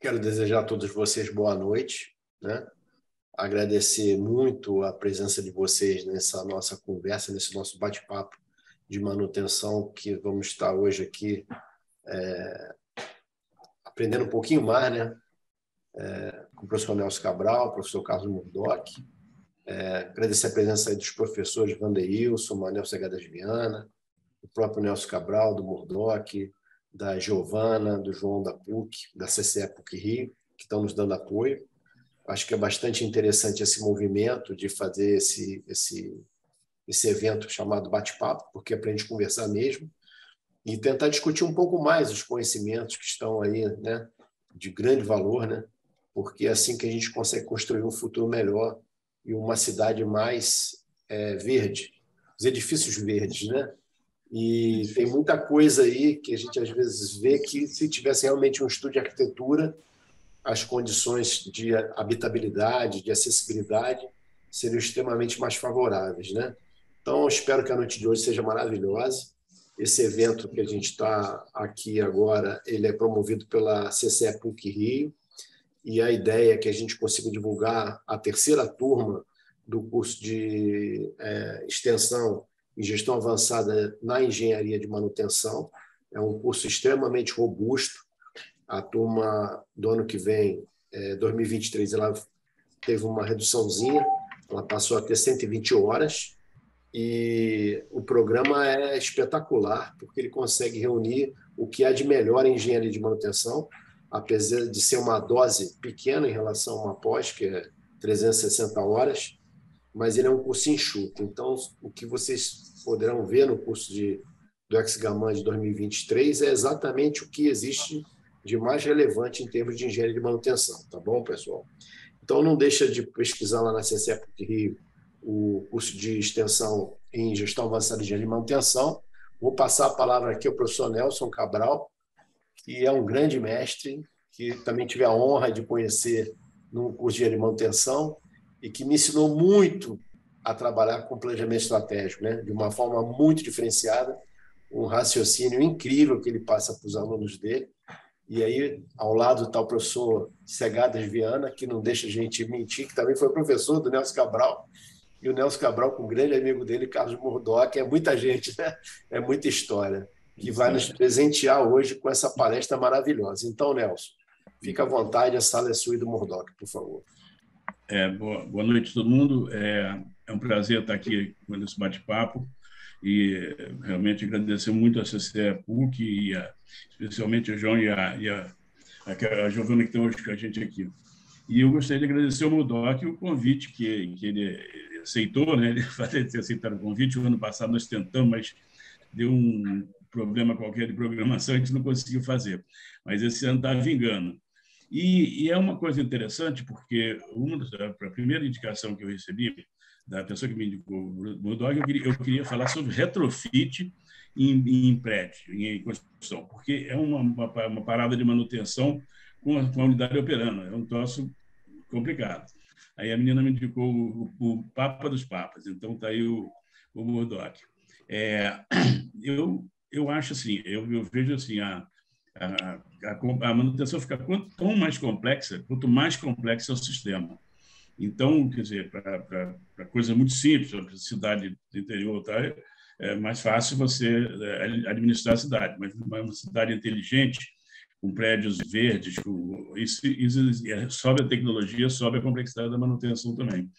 Quero desejar a todos vocês boa noite, né? Agradecer muito a presença de vocês nessa nossa conversa, nesse nosso bate-papo de manutenção, que vamos estar hoje aqui aprendendo um pouquinho mais, né? Com o professor Nelson Cabral, o professor Carlos Murdock. Agradecer a presença aí dos professores Vanderilson, Manel Segadas Viana, o próprio Nelson Cabral, do Murdock, da Giovana, do João da PUC, da CCE PUC Rio, que estão nos dando apoio. Acho que é bastante interessante esse movimento de fazer esse evento chamado Bate-Papo, porque é para a gente conversar mesmo e tentar discutir um pouco mais os conhecimentos que estão aí, né, de grande valor, né, porque é assim que a gente consegue construir um futuro melhor e uma cidade mais verde, os edifícios verdes, né? E tem muita coisa aí que a gente às vezes vê que se tivesse realmente um estudo de arquitetura, as condições de habitabilidade, de acessibilidade seriam extremamente mais favoráveis, né? Então, eu espero que a noite de hoje seja maravilhosa. Esse evento que a gente está aqui agora, ele é promovido pela CCE PUC Rio, e a ideia é que a gente consiga divulgar a terceira turma do curso de extensão em gestão avançada na engenharia de manutenção. É um curso extremamente robusto. A turma do ano que vem, 2023, ela teve uma reduçãozinha, ela passou a ter 120 horas, e o programa é espetacular, porque ele consegue reunir o que há de melhor em engenharia de manutenção, apesar de ser uma dose pequena em relação a uma pós, que é 360 horas, mas ele é um curso enxuto. Então, o que vocês poderão ver no curso do Ex-Gaman de 2023 é exatamente o que existe de mais relevante em termos de engenharia de manutenção, tá bom, pessoal? Então, não deixa de pesquisar lá na CCE PUC Rio o curso de extensão em gestão avançada de engenharia de manutenção. Vou passar a palavra aqui ao professor Nelson Cabral, que é um grande mestre, que também tive a honra de conhecer no curso de engenharia de manutenção e que me ensinou muito a trabalhar com planejamento estratégico, né? De uma forma muito diferenciada, um raciocínio incrível que ele passa para os alunos dele. E aí, ao lado está o professor Segadas Viana, que não deixa a gente mentir, que também foi professor do Nelson Cabral, e o Nelson Cabral com um grande amigo dele, Carlos Murdock. É muita gente, né? É muita história, que vai nos presentear hoje com essa palestra maravilhosa. Então, Nelson, fica à vontade, a sala é sua e do Murdock, por favor. Boa noite a todo mundo. É um prazer estar aqui nesse bate-papo e realmente agradecer muito a CCE PUC e especialmente o João e a Giovana que estão hoje com a gente aqui. E eu gostaria de agradecer ao Murdock o convite que ele aceitou, né? Ele fazer ter aceitado o convite. O ano passado nós tentamos, mas deu um problema qualquer de programação, a gente não conseguiu fazer. Mas esse ano está vingando. E é uma coisa interessante, porque a primeira indicação que eu recebi da pessoa que me indicou o Murdock, eu queria falar sobre retrofit em prédio, em construção, porque é uma parada de manutenção com a unidade operando, é um troço complicado. Aí a menina me indicou o Papa dos Papas, então está aí o Murdock. Eu acho assim, eu vejo assim, a manutenção fica quanto mais complexa, quanto mais complexo é o sistema. Então, quer dizer, para coisa muito simples, para cidade do interior, tá, é mais fácil você administrar a cidade, mas uma cidade inteligente, com prédios verdes, isso sobe a tecnologia, sobe a complexidade da manutenção também.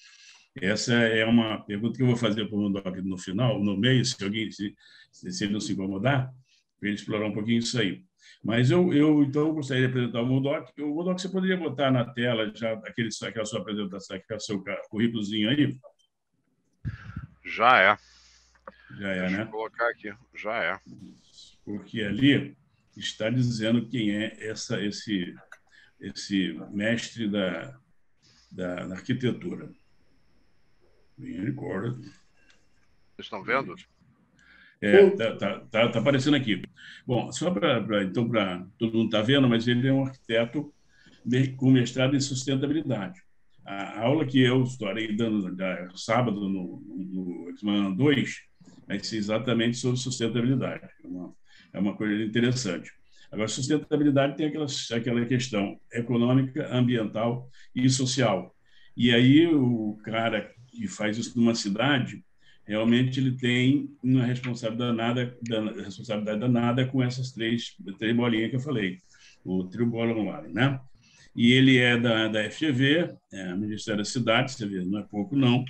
Essa é uma pergunta que eu vou fazer para o Murdock no final, no meio, se ele não se incomodar, para ele explorar um pouquinho isso aí. Mas então eu gostaria de apresentar o Murdock. O Murdock, você poderia botar na tela já aquela sua apresentação, aquele seu currículozinho aí? Já é. Já é, Deixa né? eu colocar aqui. Já é. Porque ali está dizendo quem é esse mestre da arquitetura. Vocês estão vendo? Tá aparecendo aqui. Bom, só então, todo mundo está vendo, mas ele é um arquiteto com mestrado em sustentabilidade. A aula que eu estarei dando sábado no Exman 2 vai ser exatamente sobre sustentabilidade. É uma coisa interessante. Agora, sustentabilidade tem aquela questão econômica, ambiental e social. E aí o cara que faz isso numa cidade, realmente ele tem uma responsabilidade danada com essas três bolinhas que eu falei, o trio bottom line, né? E ele é da FGV, Ministério da Cidade, você vê, não é pouco não.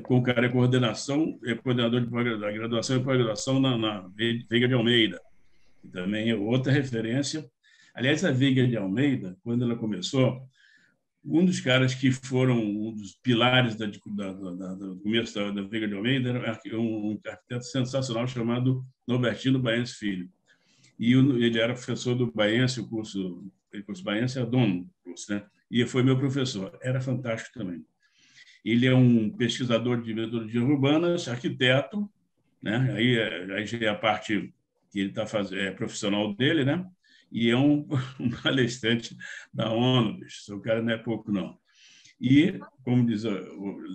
Com o cara é coordenador da graduação e pós-graduação na Veiga de Almeida, que também é outra referência. Aliás, a Veiga de Almeida, quando ela começou, um dos caras que foram um dos pilares do começo da Veiga de Almeida era um arquiteto sensacional chamado Norbertino Baense Filho. E ele era professor do Baense, o curso Baense é dono do curso, né? E foi meu professor. Era fantástico também. Ele é um pesquisador de metodologias urbanas, arquiteto, né? Aí já é a parte que ele está fazendo, profissional dele, né? E é um palestrante da ONU, bicho. O cara não é pouco, não. E, como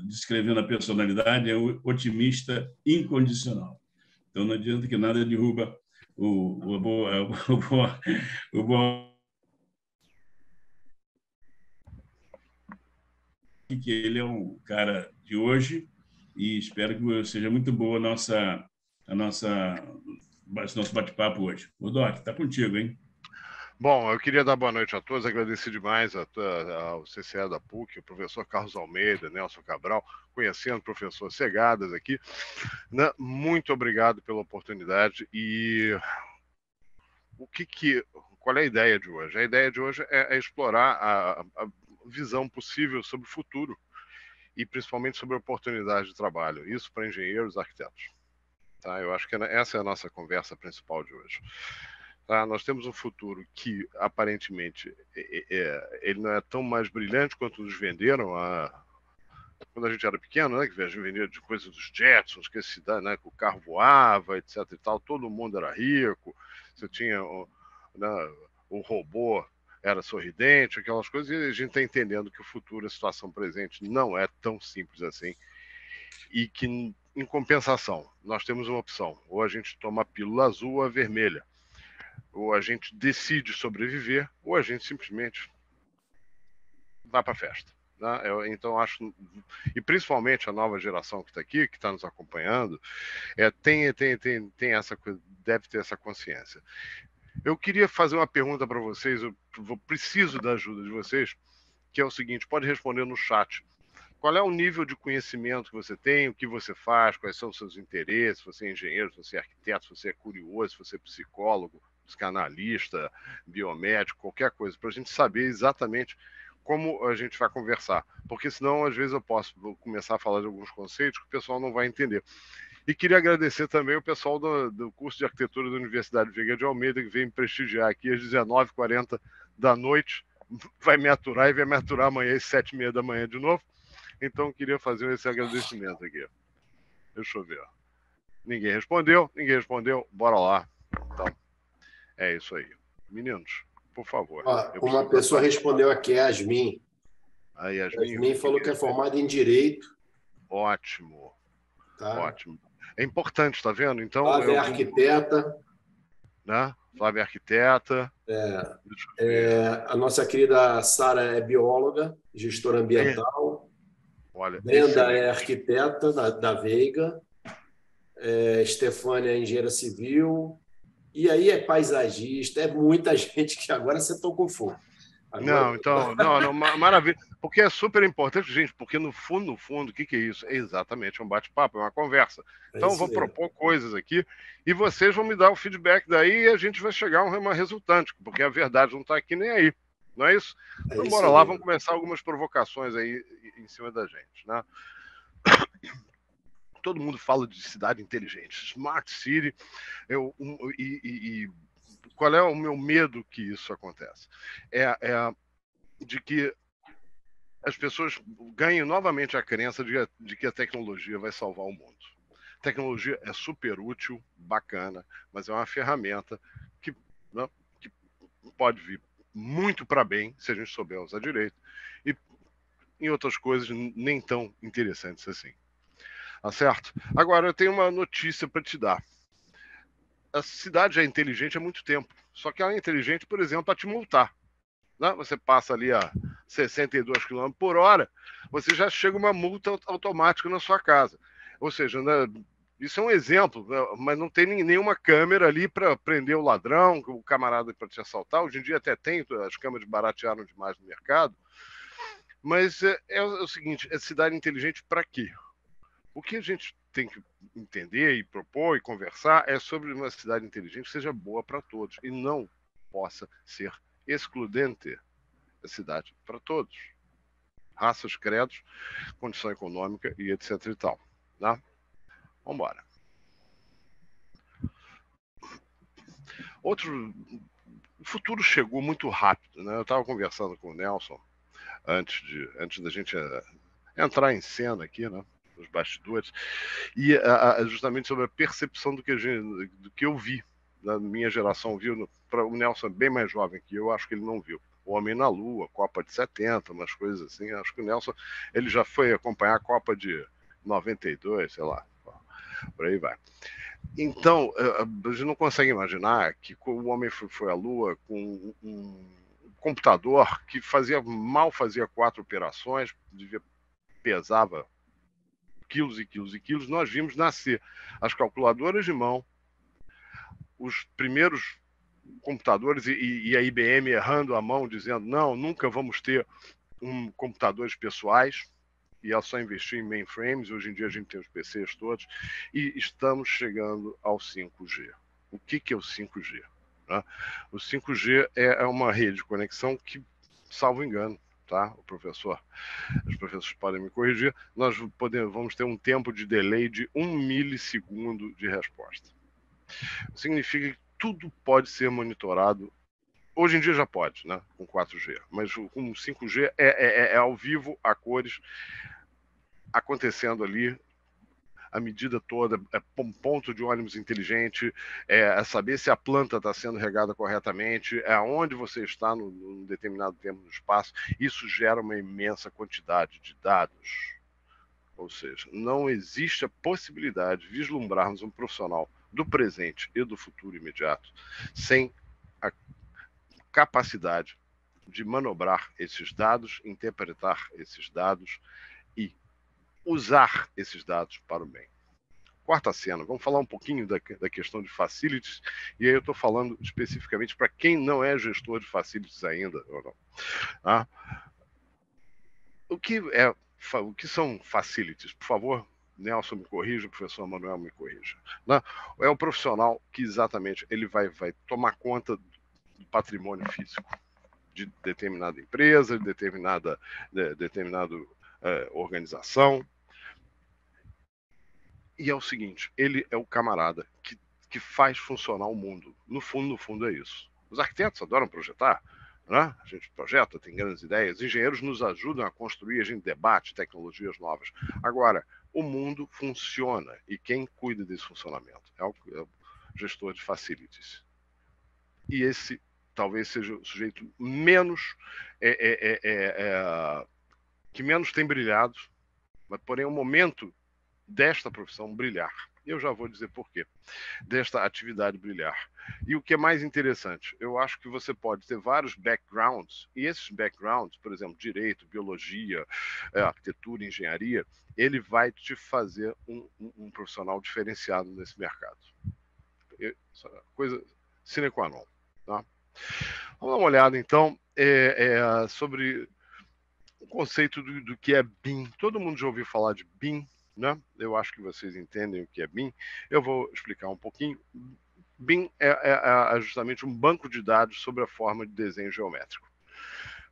descrevendo a personalidade, é o otimista incondicional. Então, não adianta que nada derruba o bom que ele é um cara de hoje e espero que seja muito boa nosso bate-papo hoje. O Doc, está contigo, hein? Bom, eu queria dar boa noite a todos, agradecer demais ao CCE da PUC, o professor Carlos Almeida, Nelson Cabral, conhecendo o professor Segadas aqui. Muito obrigado pela oportunidade. E qual é a ideia de hoje? A ideia de hoje é explorar a visão possível sobre o futuro e principalmente sobre a oportunidade de trabalho, isso para engenheiros e arquitetos. Tá? Eu acho que essa é a nossa conversa principal de hoje. Tá? Nós temos um futuro que, aparentemente, ele não é tão mais brilhante quanto nos venderam quando a gente era pequeno, né? Que a gente vendia de coisas dos Jetsons, que né? Que o carro voava, etc. e tal. Todo mundo era rico. Você tinha o robô era sorridente, aquelas coisas. E a gente está entendendo que o futuro, a situação presente, não é tão simples assim. E que, em compensação, nós temos uma opção. Ou a gente toma a pílula azul ou a vermelha. Ou a gente decide sobreviver, ou a gente simplesmente vai para a festa. Né? Então, acho. E principalmente a nova geração que está aqui, que está nos acompanhando, tem essa coisa, deve ter essa consciência. Eu queria fazer uma pergunta para vocês, eu preciso da ajuda de vocês, que é o seguinte: pode responder no chat. Qual é o nível de conhecimento que você tem, o que você faz, quais são os seus interesses, se você é engenheiro, se você é arquiteto, se você é curioso, se você é psicólogo, psicanalista, biomédico, qualquer coisa, para a gente saber exatamente como a gente vai conversar. Porque senão, às vezes, eu posso começar a falar de alguns conceitos que o pessoal não vai entender. E queria agradecer também o pessoal do curso de arquitetura da Universidade Veiga de Almeida, que veio me prestigiar aqui às 19h40 da noite. Vai me aturar e vai me aturar amanhã às 7h30 da manhã de novo. Então, queria fazer esse agradecimento aqui. Deixa eu ver. Ninguém respondeu. Bora lá. Então, é isso aí. Meninos, por favor. Uma pessoa respondeu aqui, a Yasmin. A Yasmin falou que é formada em Direito. Ótimo. Tá? Ótimo. É importante, tá vendo? Então, Flávia é arquiteta. Né? Flávia é arquiteta. A nossa querida Sara é bióloga, gestora ambiental. Olha, Brenda é arquiteta da Veiga. Estefânia é engenheira civil. E aí é paisagista. É muita gente que agora você tocou fogo. Agora... Não, maravilha. Porque é super importante, gente, porque no fundo, o que é isso? É exatamente um bate-papo, é uma conversa. Então, eu vou propor coisas aqui e vocês vão me dar o feedback daí e a gente vai chegar a uma resultante, porque a verdade não está aqui nem aí. Não é isso? Então, bora lá, vamos começar algumas provocações aí em cima da gente, né? Todo mundo fala de cidade inteligente, Smart City, qual é o meu medo que isso aconteça? De que as pessoas ganhem novamente a crença de que a tecnologia vai salvar o mundo. A tecnologia é super útil, bacana, mas é uma ferramenta que pode vir muito para bem, se a gente souber usar direito, e em outras coisas nem tão interessantes assim. Tá certo? Agora, eu tenho uma notícia para te dar. a cidade é inteligente há muito tempo. Só que ela é inteligente, por exemplo, para te multar. Né? Você passa ali a 62 km por hora, você já chega uma multa automática na sua casa. Ou seja, né, isso é um exemplo, né, mas não tem nenhuma câmera ali para prender o ladrão, o camarada para te assaltar. Hoje em dia até tem, as câmeras baratearam demais no mercado. Mas é o seguinte, é cidade inteligente para quê? O que a gente tem que entender e propor e conversar é sobre uma cidade inteligente que seja boa para todos e não possa ser excludente da cidade para todos. Raças, credos, condição econômica e etc e tal. Né? Vamos embora. O futuro chegou muito rápido. Né? Eu estava conversando com o Nelson antes da gente entrar em cena aqui, né? Nos bastidores, e justamente sobre a percepção do que eu vi, da minha geração viu. Para o Nelson, bem mais jovem que eu, acho que ele não viu. O Homem na Lua, Copa de 70, umas coisas assim. Acho que o Nelson ele já foi acompanhar a Copa de 92, sei lá, por aí vai. Então, a gente não consegue imaginar que o homem foi à Lua com um computador que mal fazia 4 operações, pesava quilos e quilos e quilos. Nós vimos nascer as calculadoras de mão, os primeiros computadores e a IBM errando a mão, dizendo não, nunca vamos ter computadores pessoais, e ela só investiu em mainframes. Hoje em dia a gente tem os PCs todos, e estamos chegando ao 5G. O que é o 5G? Né? O 5G é uma rede de conexão que, salvo engano, tá? Os professores podem me corrigir, nós vamos ter um tempo de delay de 1 milissegundo de resposta. Significa que tudo pode ser monitorado. Hoje em dia já pode, né? Com 4G, mas com 5G é ao vivo, a cores, acontecendo ali a medida toda, um ponto de ônibus inteligente, saber se a planta está sendo regada corretamente, onde você está num determinado tempo no espaço. Isso gera uma imensa quantidade de dados. Ou seja, não existe a possibilidade de vislumbrarmos um profissional do presente e do futuro imediato sem a capacidade de manobrar esses dados, interpretar esses dados e usar esses dados para o bem. Quarta cena, vamos falar um pouquinho da questão de facilities, e aí eu estou falando especificamente para quem não é gestor de facilities ainda, ou não. Ah, o que são facilities? Por favor, Nelson me corrija, o professor Manuel me corrija. Né? É o profissional que exatamente ele vai tomar conta do patrimônio físico de determinada empresa, de determinada organização. E é o seguinte, ele é o camarada que faz funcionar o mundo. No fundo é isso. Os arquitetos adoram projetar, né? A gente projeta, tem grandes ideias. Os engenheiros nos ajudam a construir, a gente debate tecnologias novas. Agora, o mundo funciona e quem cuida desse funcionamento é o gestor de facilities. E esse talvez seja o sujeito que menos tem brilhado, mas porém é o momento desta profissão brilhar. Eu já vou dizer por quê. Desta atividade brilhar. E o que é mais interessante, eu acho que você pode ter vários backgrounds, e esses backgrounds, por exemplo, direito, biologia, arquitetura, engenharia, ele vai te fazer um profissional diferenciado nesse mercado. Coisa sine qua non. Tá? Vamos dar uma olhada, então, sobre o conceito do que é BIM. Todo mundo já ouviu falar de BIM, né? Eu acho que vocês entendem o que é BIM. Eu vou explicar um pouquinho. BIM é justamente um banco de dados sobre a forma de desenho geométrico.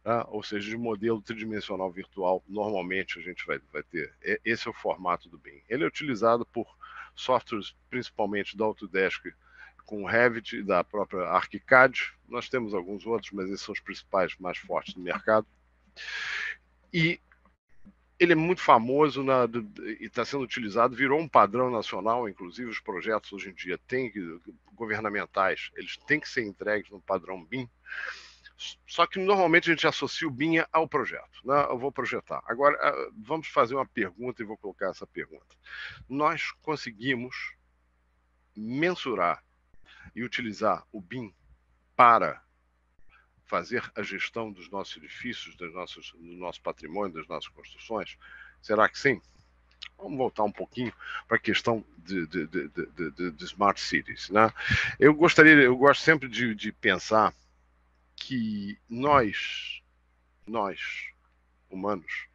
Tá? Ou seja, de modelo tridimensional virtual. Normalmente a gente vai ter. Esse é o formato do BIM. Ele é utilizado por softwares, principalmente da Autodesk, com o Revit e da própria ArchiCAD. Nós temos alguns outros, mas esses são os principais, mais fortes do mercado. E ele é muito famoso e está sendo utilizado, virou um padrão nacional, inclusive os projetos hoje em dia governamentais, eles têm que ser entregues no padrão BIM, só que normalmente a gente associa o BIM ao projeto, né? Eu vou projetar. Agora, vamos fazer uma pergunta e vou colocar essa pergunta. Nós conseguimos mensurar e utilizar o BIM para fazer a gestão dos nossos edifícios, do nosso patrimônio, das nossas construções? Será que sim? Vamos voltar um pouquinho para a questão de smart cities, né? Eu gosto sempre de pensar que nós humanos,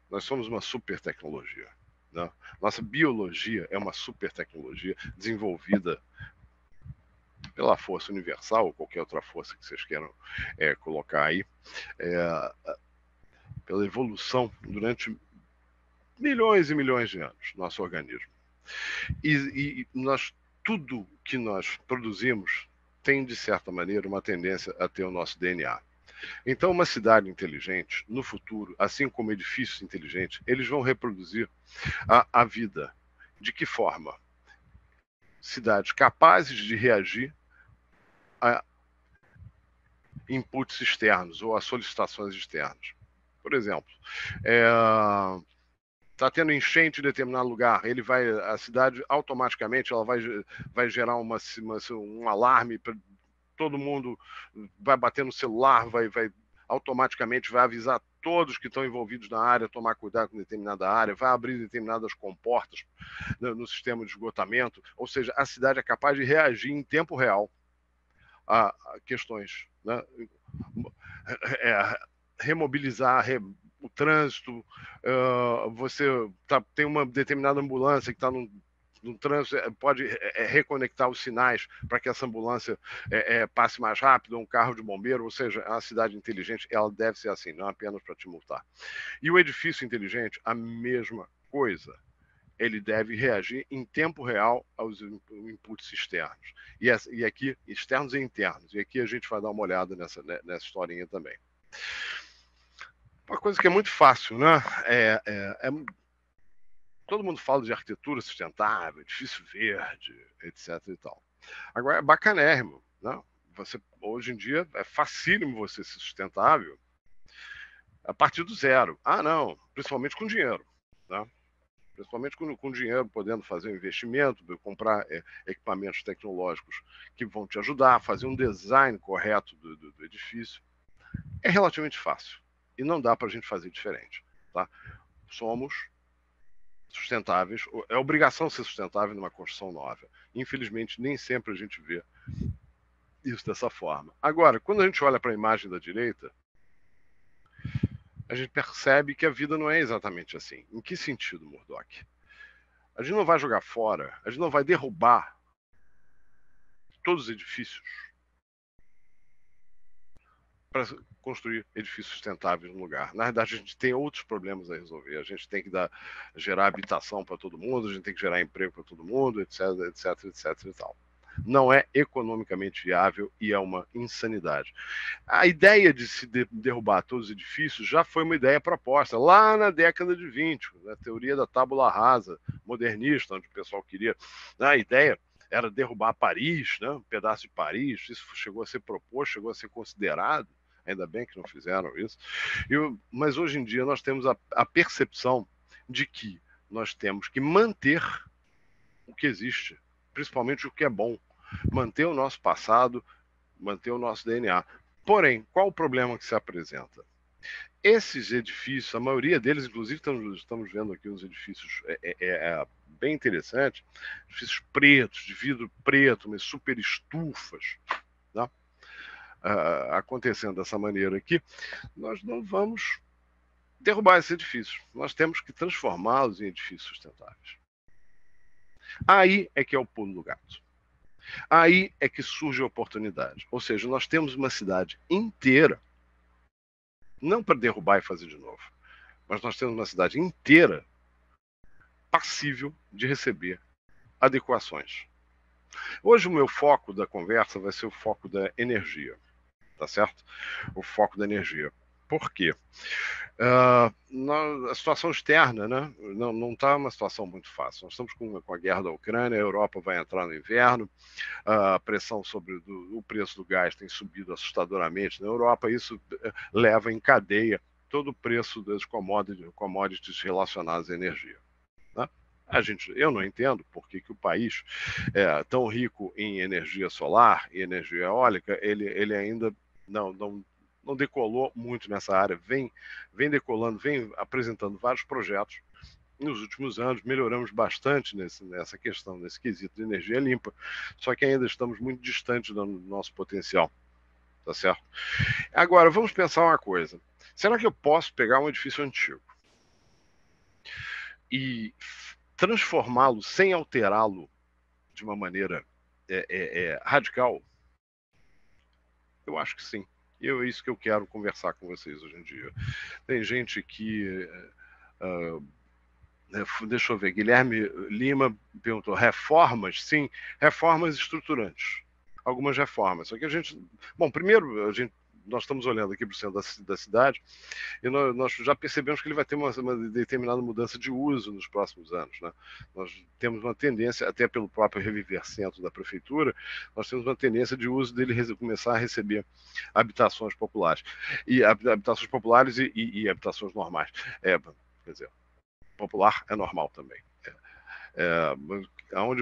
nós somos uma super tecnologia, né? Nossa biologia é uma super tecnologia desenvolvida pela força universal ou qualquer outra força que vocês queiram colocar aí, pela evolução durante milhões e milhões de anos, nosso organismo. E tudo que nós produzimos tem, de certa maneira, uma tendência a ter o nosso DNA. Então, uma cidade inteligente, no futuro, assim como edifícios inteligentes, eles vão reproduzir a vida. De que forma? Cidades capazes de reagir a inputs externos ou a solicitações externas. Por exemplo, está tendo enchente em determinado lugar, a cidade automaticamente ela vai gerar um alarme, todo mundo vai bater no celular, automaticamente vai avisar todos que estão envolvidos na área, tomar cuidado com determinada área, vai abrir determinadas comportas no sistema de esgotamento, ou seja, a cidade é capaz de reagir em tempo real a questões, né? Remobilizar o trânsito, você tem uma determinada ambulância que está no trânsito, pode reconectar os sinais para que essa ambulância passe mais rápido, um carro de bombeiro, ou seja, a cidade inteligente ela deve ser assim, não apenas para te multar. E o edifício inteligente, a mesma coisa. Ele deve reagir em tempo real aos inputs externos. E aqui, externos e internos. E aqui a gente vai dar uma olhada nessa historinha também. Uma coisa que é muito fácil, né? Todo mundo fala de arquitetura sustentável, edifício verde, etc. e tal. Agora, é bacanérrimo, né? Hoje em dia, é facílimo você ser sustentável a partir do zero. Ah, não, principalmente com dinheiro, né? Principalmente com dinheiro, podendo fazer um investimento, comprar equipamentos tecnológicos que vão te ajudar a fazer um design correto do edifício. É relativamente fácil. E não dá para a gente fazer diferente. Tá? Somos sustentáveis. É obrigação ser sustentável numa construção nova. Infelizmente, nem sempre a gente vê isso dessa forma. Agora, quando a gente olha para a imagem da direita, a gente percebe que a vida não é exatamente assim. Em que sentido, Murdoch? A gente não vai jogar fora, a gente não vai derrubar todos os edifícios para construir edifícios sustentáveis no lugar. Na verdade, a gente tem outros problemas a resolver. A gente tem que gerar habitação para todo mundo, a gente tem que gerar emprego para todo mundo, etc, etc, etc e tal. Não é economicamente viável e é uma insanidade. A ideia de se derrubar todos os edifícios já foi uma ideia proposta lá na década de 20, na teoria da tábula rasa modernista, onde o pessoal queria. A ideia era derrubar Paris, né, um pedaço de Paris. Isso chegou a ser proposto, chegou a ser considerado. Ainda bem que não fizeram isso. Mas hoje em dia nós temos a percepção de que nós temos que manter o que existe, principalmente o que é bom. Manter o nosso passado, manter o nosso DNA. Porém, qual o problema que se apresenta? Esses edifícios, a maioria deles, inclusive estamos vendo aqui uns edifícios bem interessantes, edifícios pretos, de vidro preto, mas super estufas, tá? Acontecendo dessa maneira aqui, nós não vamos derrubar esses edifícios. Nós temos que transformá-los em edifícios sustentáveis. Aí é que é o pulo do gato. Aí é que surge a oportunidade. Ou seja, nós temos uma cidade inteira, não para derrubar e fazer de novo, mas nós temos uma cidade inteira passível de receber adequações. Hoje o meu foco da conversa vai ser o foco da energia, tá certo? O foco da energia. Por quê? A situação externa, né, não está uma situação muito fácil. Nós estamos com a guerra da Ucrânia, a Europa vai entrar no inverno, a pressão sobre o preço do gás tem subido assustadoramente na Europa, isso leva em cadeia todo o preço das commodities relacionadas à energia. Né? Eu não entendo por que o país é tão rico em energia solar e energia eólica, ele ainda não decolou muito nessa área, vem decolando, vem apresentando vários projetos. Nos últimos anos, melhoramos bastante nessa questão, nesse quesito de energia limpa, só que ainda estamos muito distantes do nosso potencial, tá certo? Agora, vamos pensar uma coisa. Será que eu posso pegar um edifício antigo e transformá-lo sem alterá-lo de uma maneira radical? Eu acho que sim. E é isso que eu quero conversar com vocês hoje em dia. Tem gente que... deixa eu ver, Guilherme Lima perguntou, reformas? Sim, reformas estruturantes. Algumas reformas. Só que a gente... Bom, primeiro, nós estamos olhando aqui para o centro da cidade e nós já percebemos que ele vai ter uma determinada mudança de uso nos próximos anos, né? Nós temos uma tendência, até pelo próprio Reviver Centro da Prefeitura, nós temos uma tendência de uso dele começar a receber habitações populares. E habitações populares e habitações normais. Quer dizer, popular é normal também.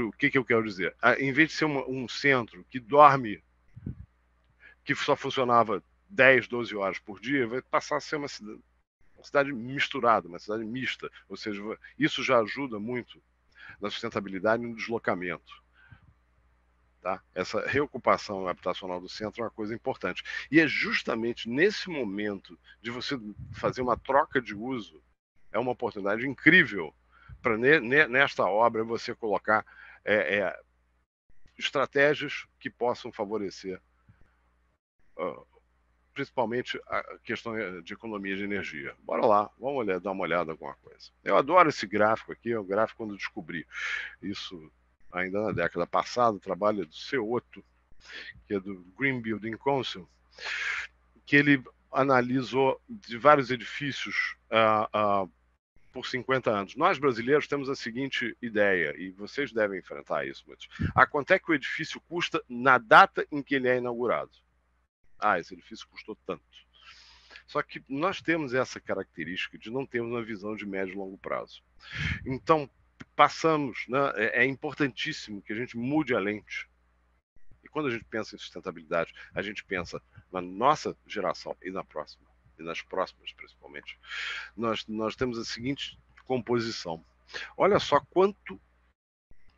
O que eu quero dizer? Em vez de ser um centro que dorme, que só funcionava 10, 12 horas por dia, vai passar a ser uma cidade misturada, uma cidade mista. Ou seja, isso já ajuda muito na sustentabilidade e no deslocamento. Tá? Essa reocupação habitacional do centro é uma coisa importante. E é justamente nesse momento de você fazer uma troca de uso, é uma oportunidade incrível para, nesta obra, você colocar estratégias que possam favorecer principalmente a questão de economia de energia. Bora lá, vamos dar uma olhada em alguma coisa. Eu adoro esse gráfico aqui, é o gráfico quando descobri isso ainda na década passada, o trabalho do Ceoto, que é do Green Building Council, que ele analisou de vários edifícios por 50 anos. Nós, brasileiros, temos a seguinte ideia, e vocês devem enfrentar isso muitos. Quanto é que o edifício custa na data em que ele é inaugurado? Esse edifício custou tanto. Só que nós temos essa característica de não termos uma visão de médio e longo prazo. Então, passamos, né, é importantíssimo que a gente mude a lente. E quando a gente pensa em sustentabilidade, a gente pensa na nossa geração e na próxima, e nas próximas principalmente. Nós temos a seguinte composição. Olha só quanto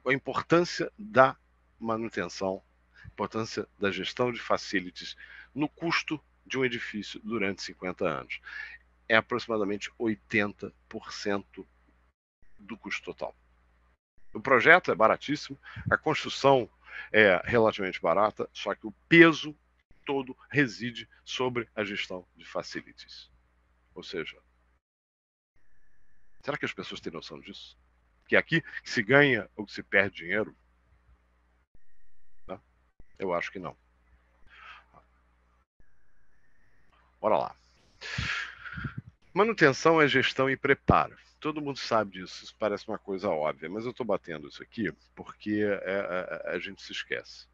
a importância da manutenção, a importância da gestão de facilities no custo de um edifício durante 50 anos. É aproximadamente 80% do custo total. O projeto é baratíssimo, a construção é relativamente barata, só que o peso todo reside sobre a gestão de facilities. Ou seja, será que as pessoas têm noção disso? Que é aqui que se ganha ou que se perde dinheiro? Não? Eu acho que não. Bora lá. Manutenção é gestão e preparo. Todo mundo sabe disso, isso parece uma coisa óbvia, mas eu estou batendo isso aqui porque a gente se esquece.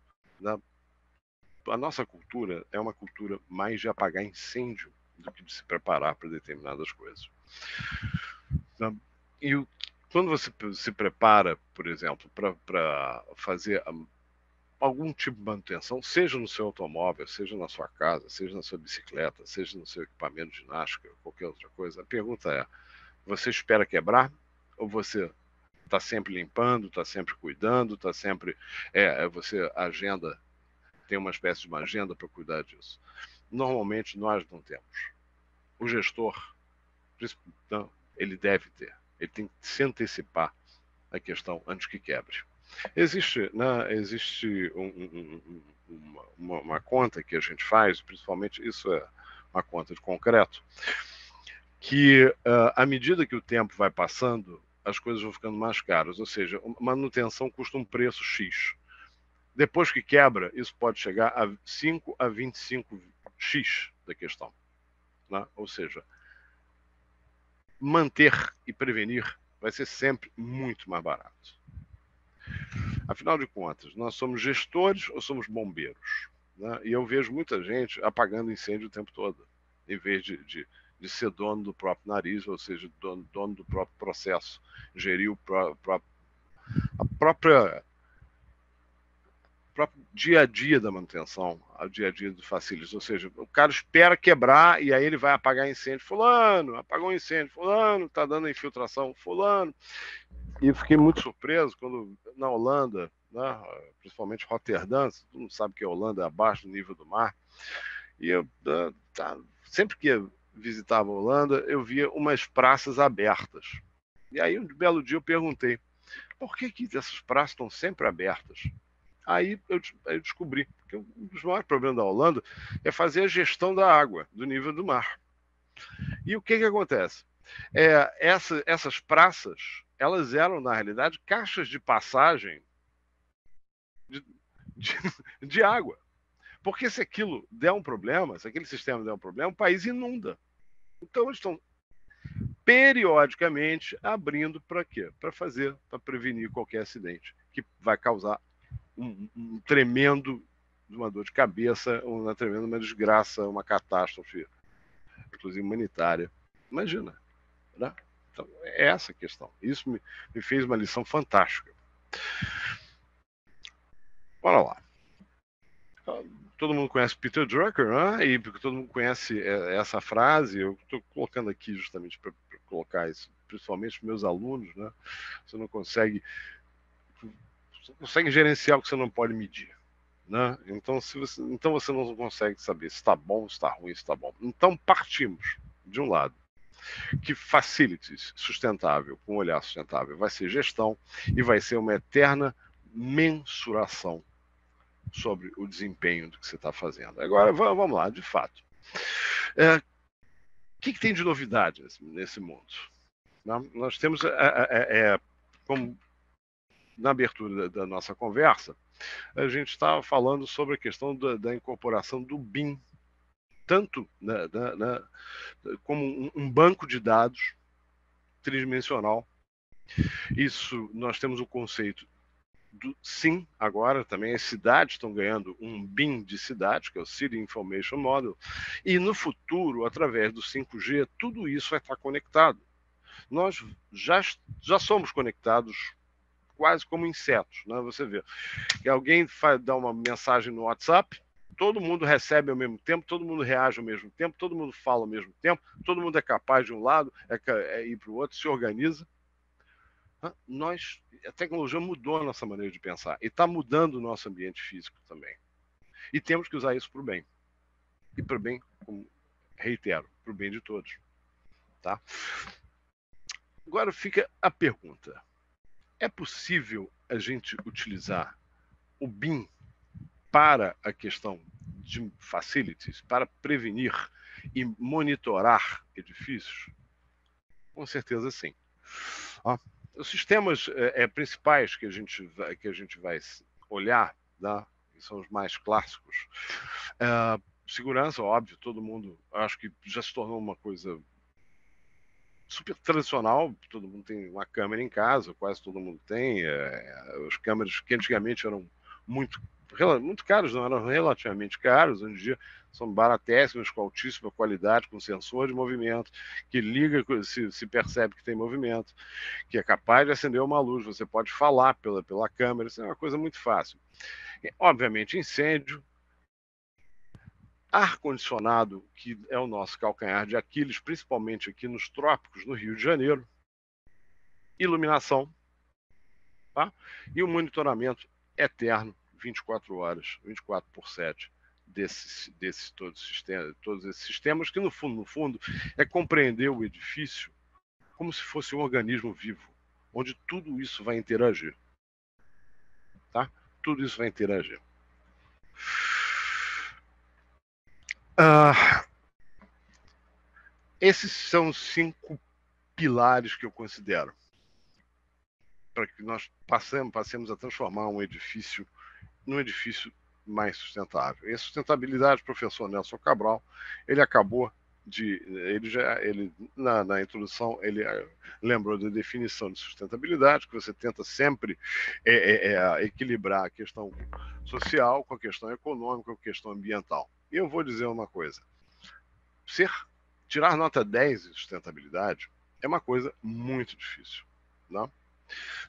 A nossa cultura é uma cultura mais de apagar incêndio do que de se preparar para determinadas coisas. E quando você se prepara, por exemplo, para fazer algum tipo de manutenção, seja no seu automóvel, seja na sua casa, seja na sua bicicleta, seja no seu equipamento de ginástica, qualquer outra coisa, a pergunta é, você espera quebrar ou você está sempre limpando, está sempre cuidando, está sempre... você agenda, tem uma espécie de uma agenda para cuidar disso. Normalmente nós não temos. O gestor, ele deve ter. Ele tem que se antecipar a questão antes que quebre. Existe uma conta que a gente faz, principalmente isso é uma conta de concreto, que à medida que o tempo vai passando, as coisas vão ficando mais caras, ou seja, manutenção custa um preço X. Depois que quebra, isso pode chegar a 5 a 25x da questão. Né? Ou seja, manter e prevenir vai ser sempre muito mais barato. Afinal de contas, nós somos gestores ou somos bombeiros? Né? E eu vejo muita gente apagando incêndio o tempo todo, em vez de de ser dono do próprio nariz, ou seja, dono do próprio processo, gerir a próprio dia a dia da manutenção, o dia a dia do facilities, ou seja, o cara espera quebrar e aí ele vai apagar incêndio, fulano, apagou um incêndio, fulano, tá dando infiltração, fulano. E eu fiquei muito surpreso quando na Holanda, né, principalmente Roterdã, todo mundo sabe que a Holanda é abaixo do nível do mar, e eu sempre que eu visitava a Holanda, eu via umas praças abertas. E aí um belo dia eu perguntei, por que essas praças estão sempre abertas? Aí eu descobri que um dos maiores problemas da Holanda é fazer a gestão da água, do nível do mar. E o que acontece? Essas praças, elas eram, na realidade, caixas de passagem de água. Porque se aquilo der um problema, se aquele sistema der um problema, o país inunda. Então eles estão periodicamente abrindo para quê? Para prevenir qualquer acidente que vai causar uma dor de cabeça, uma tremenda desgraça, uma catástrofe, inclusive humanitária. Imagina, né? Então, é essa a questão. Isso me fez uma lição fantástica. Bora lá. Todo mundo conhece Peter Drucker, né? E porque todo mundo conhece essa frase, eu estou colocando aqui justamente para colocar isso, principalmente para meus alunos, né? Você não consegue gerenciar o que você não pode medir, né? Então você não consegue saber se está bom, se está ruim, se está bom. Então partimos de um lado que facilities sustentável, com um olhar sustentável, vai ser gestão e vai ser uma eterna mensuração sobre o desempenho do que você está fazendo. Agora vamos lá, de fato. O que tem de novidade nesse mundo? Nós temos, como na abertura da nossa conversa, a gente estava falando sobre a questão da incorporação do BIM, tanto como um banco de dados tridimensional. Isso, nós temos o conceito do SIM agora também. As cidades estão ganhando um BIM de cidade, que é o City Information Model, e no futuro, através do 5G, tudo isso vai estar conectado. Nós já somos conectados quase como insetos, né? Você vê que alguém dá uma mensagem no WhatsApp, todo mundo recebe ao mesmo tempo, todo mundo reage ao mesmo tempo, todo mundo fala ao mesmo tempo, todo mundo é capaz de um lado, ir para o outro, se organiza. A tecnologia mudou a nossa maneira de pensar e está mudando o nosso ambiente físico também. E temos que usar isso para o bem. E para o bem, como reitero, para o bem de todos. Tá? Agora fica a pergunta. É possível a gente utilizar o BIM para a questão de facilities, para prevenir e monitorar edifícios? Com certeza sim. Os sistemas principais que a gente vai olhar, né, são os mais clássicos. Segurança, óbvio, todo mundo acho que já se tornou uma coisa super tradicional, todo mundo tem uma câmera em casa, quase todo mundo tem. As câmeras que antigamente eram muito caros, não eram relativamente caros, hoje em dia são baratéssimas, com altíssima qualidade, com sensor de movimento, que liga, se percebe que tem movimento, que é capaz de acender uma luz, você pode falar pela câmera, isso é uma coisa muito fácil. Obviamente, incêndio, ar-condicionado, que é o nosso calcanhar de Aquiles, principalmente aqui nos trópicos, no Rio de Janeiro, iluminação, tá? E o monitoramento eterno, 24 horas, 24/7, todos esses sistemas, que no fundo, é compreender o edifício como se fosse um organismo vivo, onde tudo isso vai interagir. Tá? Tudo isso vai interagir. Esses são os 5 pilares que eu considero para que nós passemos a transformar um edifício num edifício mais sustentável. E a sustentabilidade, o professor Nelson Cabral, ele acabou na introdução, ele lembrou da definição de sustentabilidade, que você tenta sempre equilibrar a questão social com a questão econômica, com a questão ambiental. E eu vou dizer uma coisa: tirar nota 10 em sustentabilidade é uma coisa muito difícil. Não?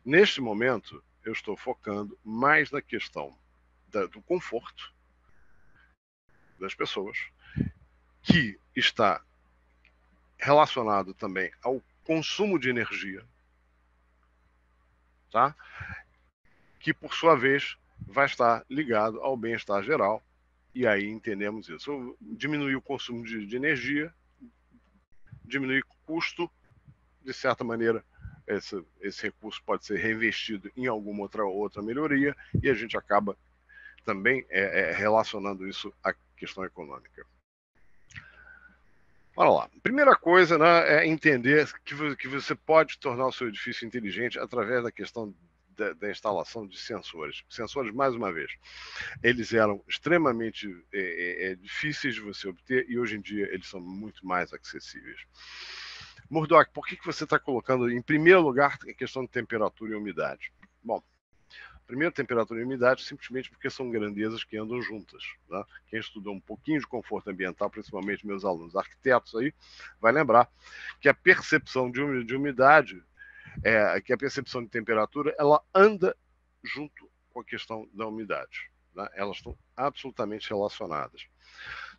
Neste momento, eu estou focando mais na questão do conforto das pessoas, que está relacionado também ao consumo de energia, tá? Que, por sua vez, vai estar ligado ao bem-estar geral. E aí entendemos isso. Diminuir o consumo de energia, diminuir o custo, de certa maneira, esse recurso pode ser reinvestido em alguma outra melhoria, e a gente acaba também relacionando isso à questão econômica. Olha lá. Primeira coisa, né, é entender que você pode tornar o seu edifício inteligente através da questão da instalação de sensores. Sensores, mais uma vez, eles eram extremamente difíceis de você obter e hoje em dia eles são muito mais acessíveis. Murdoch, por que você está colocando em primeiro lugar a questão de temperatura e umidade? Bom, primeiro, temperatura e umidade, simplesmente porque são grandezas que andam juntas. Né? Quem estudou um pouquinho de conforto ambiental, principalmente meus alunos arquitetos aí, vai lembrar que a percepção de umidade, que a percepção de temperatura, ela anda junto com a questão da umidade. Né? Elas estão absolutamente relacionadas.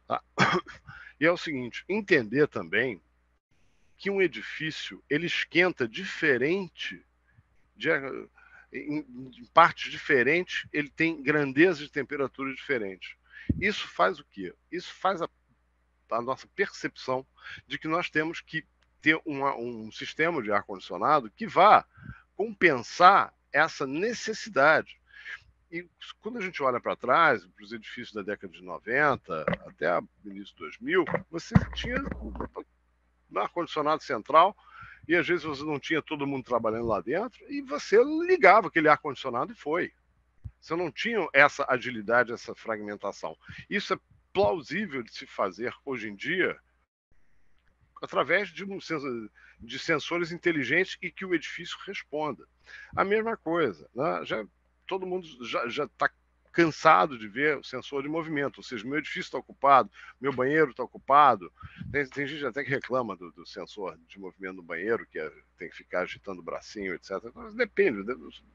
Tá? E é o seguinte, entender também que um edifício ele esquenta diferente em partes diferentes, ele tem grandezas de temperatura diferentes. Isso faz o quê? Isso faz a nossa percepção de que nós temos que ter um sistema de ar-condicionado que vá compensar essa necessidade. E quando a gente olha para trás, para os edifícios da década de 90 até o início de 2000, você tinha um ar-condicionado central, e às vezes você não tinha todo mundo trabalhando lá dentro, e você ligava aquele ar-condicionado e foi. Você não tinha essa agilidade, essa fragmentação. Isso é plausível de se fazer hoje em dia através de sensores inteligentes e que o edifício responda. A mesma coisa, né? Todo mundo já está cansado de ver o sensor de movimento, ou seja, meu edifício está ocupado, meu banheiro está ocupado. Tem gente até que reclama do sensor de movimento no banheiro, que tem que ficar agitando o bracinho, etc. Mas depende,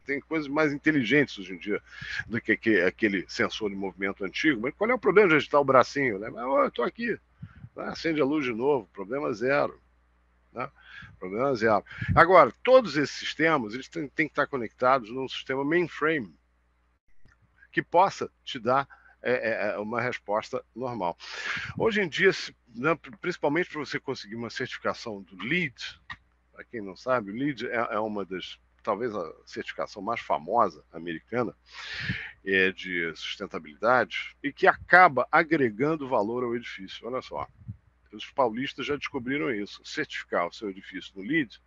tem coisas mais inteligentes hoje em dia do que aquele sensor de movimento antigo. Mas qual é o problema de agitar o bracinho? Né? Eu estou aqui, acende a luz de novo, problema zero. Né? Problema zero. Agora, todos esses sistemas eles têm que estar conectados num sistema mainframe, que possa te dar uma resposta normal. Hoje em dia, principalmente para você conseguir uma certificação do LEED, para quem não sabe, o LEED é uma das, talvez a certificação mais famosa americana de sustentabilidade e que acaba agregando valor ao edifício. Olha só, os paulistas já descobriram isso. Certificar o seu edifício no LEED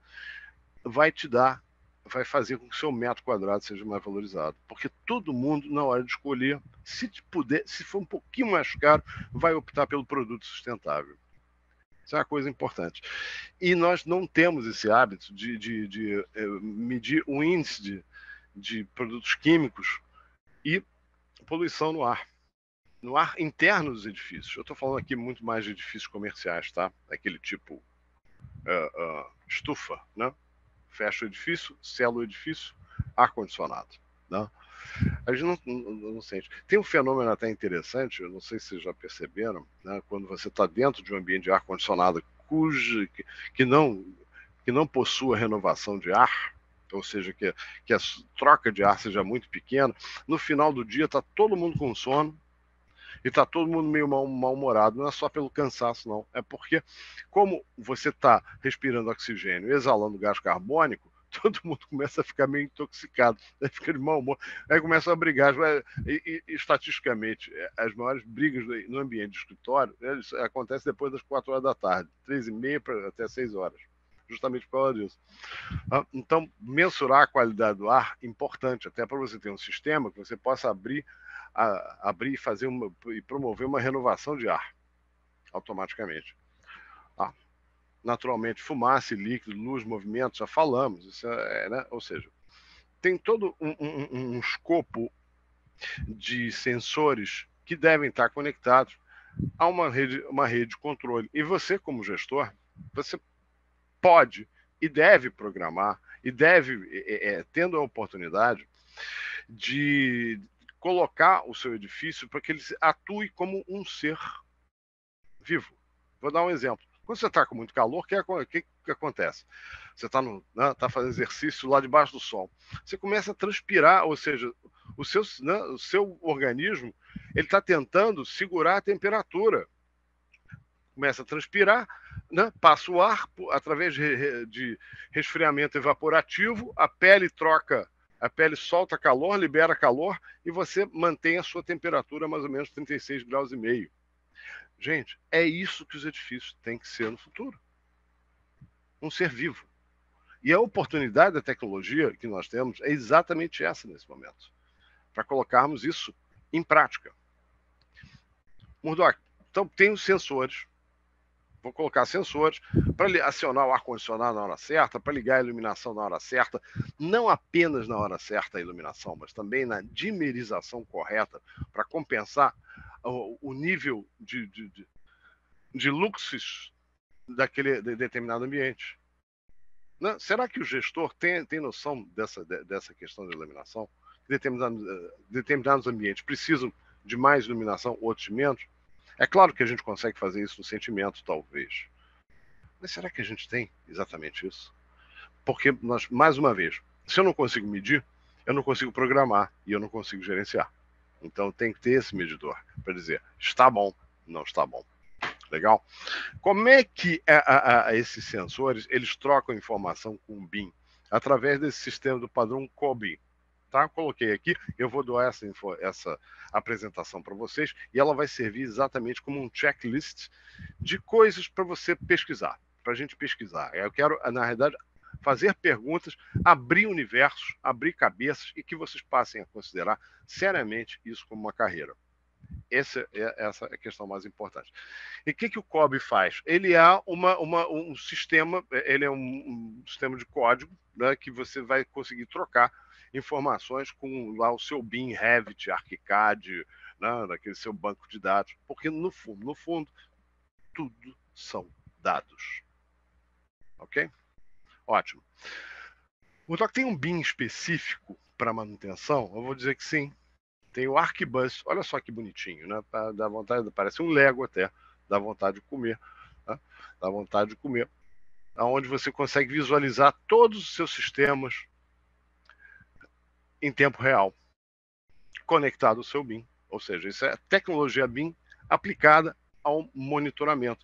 vai fazer com que o seu metro quadrado seja mais valorizado. Porque todo mundo, na hora de escolher, se for um pouquinho mais caro, vai optar pelo produto sustentável. Isso é uma coisa importante. E nós não temos esse hábito de medir o índice de produtos químicos e poluição no ar. No ar interno dos edifícios. Eu estou falando aqui muito mais de edifícios comerciais, tá? Aquele tipo estufa, né? Fecha o edifício, sela o edifício, ar-condicionado. Né? A gente não sente. Tem um fenômeno até interessante, eu não sei se vocês já perceberam, né? Quando você está dentro de um ambiente de ar-condicionado que não possua renovação de ar, ou seja, que a troca de ar seja muito pequena, no final do dia está todo mundo com sono, e está todo mundo meio mal-humorado. Não é só pelo cansaço, não. É porque, como você está respirando oxigênio e exalando gás carbônico, todo mundo começa a ficar meio intoxicado, fica de mau humor. Aí começa a brigar. E estatisticamente, as maiores brigas no ambiente de escritório acontecem depois das 4 horas da tarde, 3h30 até 6 horas. Justamente por causa disso. Então, mensurar a qualidade do ar é importante, até para você ter um sistema que você possa abrir e fazer e promover uma renovação de ar automaticamente. Naturalmente, fumaça, líquido, luz, movimento, já falamos, isso né? Ou seja, tem todo um escopo de sensores que devem estar conectados há uma rede de controle. E você, como gestor, você pode e deve programar, e deve, tendo a oportunidade de colocar o seu edifício para que ele atue como um ser vivo. Vou dar um exemplo. Quando você está com muito calor, o que acontece? Você está tá fazendo exercício lá debaixo do sol. Você começa a transpirar, ou seja, o seu organismo ele está tentando segurar a temperatura. Começa a transpirar, né? Passa o ar através de resfriamento evaporativo, a pele solta calor, libera calor e você mantém a sua temperatura mais ou menos 36,5 graus. Gente, é isso que os edifícios têm que ser no futuro. Um ser vivo. E a oportunidade da tecnologia que nós temos é exatamente essa nesse momento, para colocarmos isso em prática. Murdoch, então tem os sensores. Vou colocar sensores para acionar o ar-condicionado na hora certa, para ligar a iluminação na hora certa, não apenas na hora certa a iluminação, mas também na dimerização correta, para compensar o nível de luxos daquele determinado ambiente. Não, será que o gestor tem noção dessa questão da iluminação? Determinados ambientes precisam de mais iluminação, outros de menos? É claro que a gente consegue fazer isso no sentimento, talvez. Mas será que a gente tem exatamente isso? Porque nós, mais uma vez, se eu não consigo medir, eu não consigo programar e eu não consigo gerenciar. Então tem que ter esse medidor para dizer, está bom, não está bom. Legal? Como é que esses sensores eles trocam informação com o BIM? Através desse sistema do padrão COBIM. Tá? Coloquei aqui, eu vou doar essa apresentação para vocês e ela vai servir exatamente como um checklist de coisas para você pesquisar, para a gente pesquisar. Eu quero, na realidade, fazer perguntas, abrir universos, abrir cabeças e que vocês passem a considerar seriamente isso como uma carreira. Essa é a questão mais importante. E o que o COB faz? Ele é um sistema, ele é um sistema de código, né, que você vai conseguir trocar informações com lá o seu BIM, Revit, ArchiCAD, né, naquele seu banco de dados, porque no fundo, tudo são dados. Ok? Ótimo. O Doc tem um BIM específico para manutenção? Eu vou dizer que sim. Tem o Arquibus, olha só que bonitinho, né? Dá vontade, parece um Lego até, dá vontade de comer, né? Dá vontade de comer. Onde você consegue visualizar todos os seus sistemas em tempo real, conectado ao seu BIM. Ou seja, isso é tecnologia BIM aplicada ao monitoramento.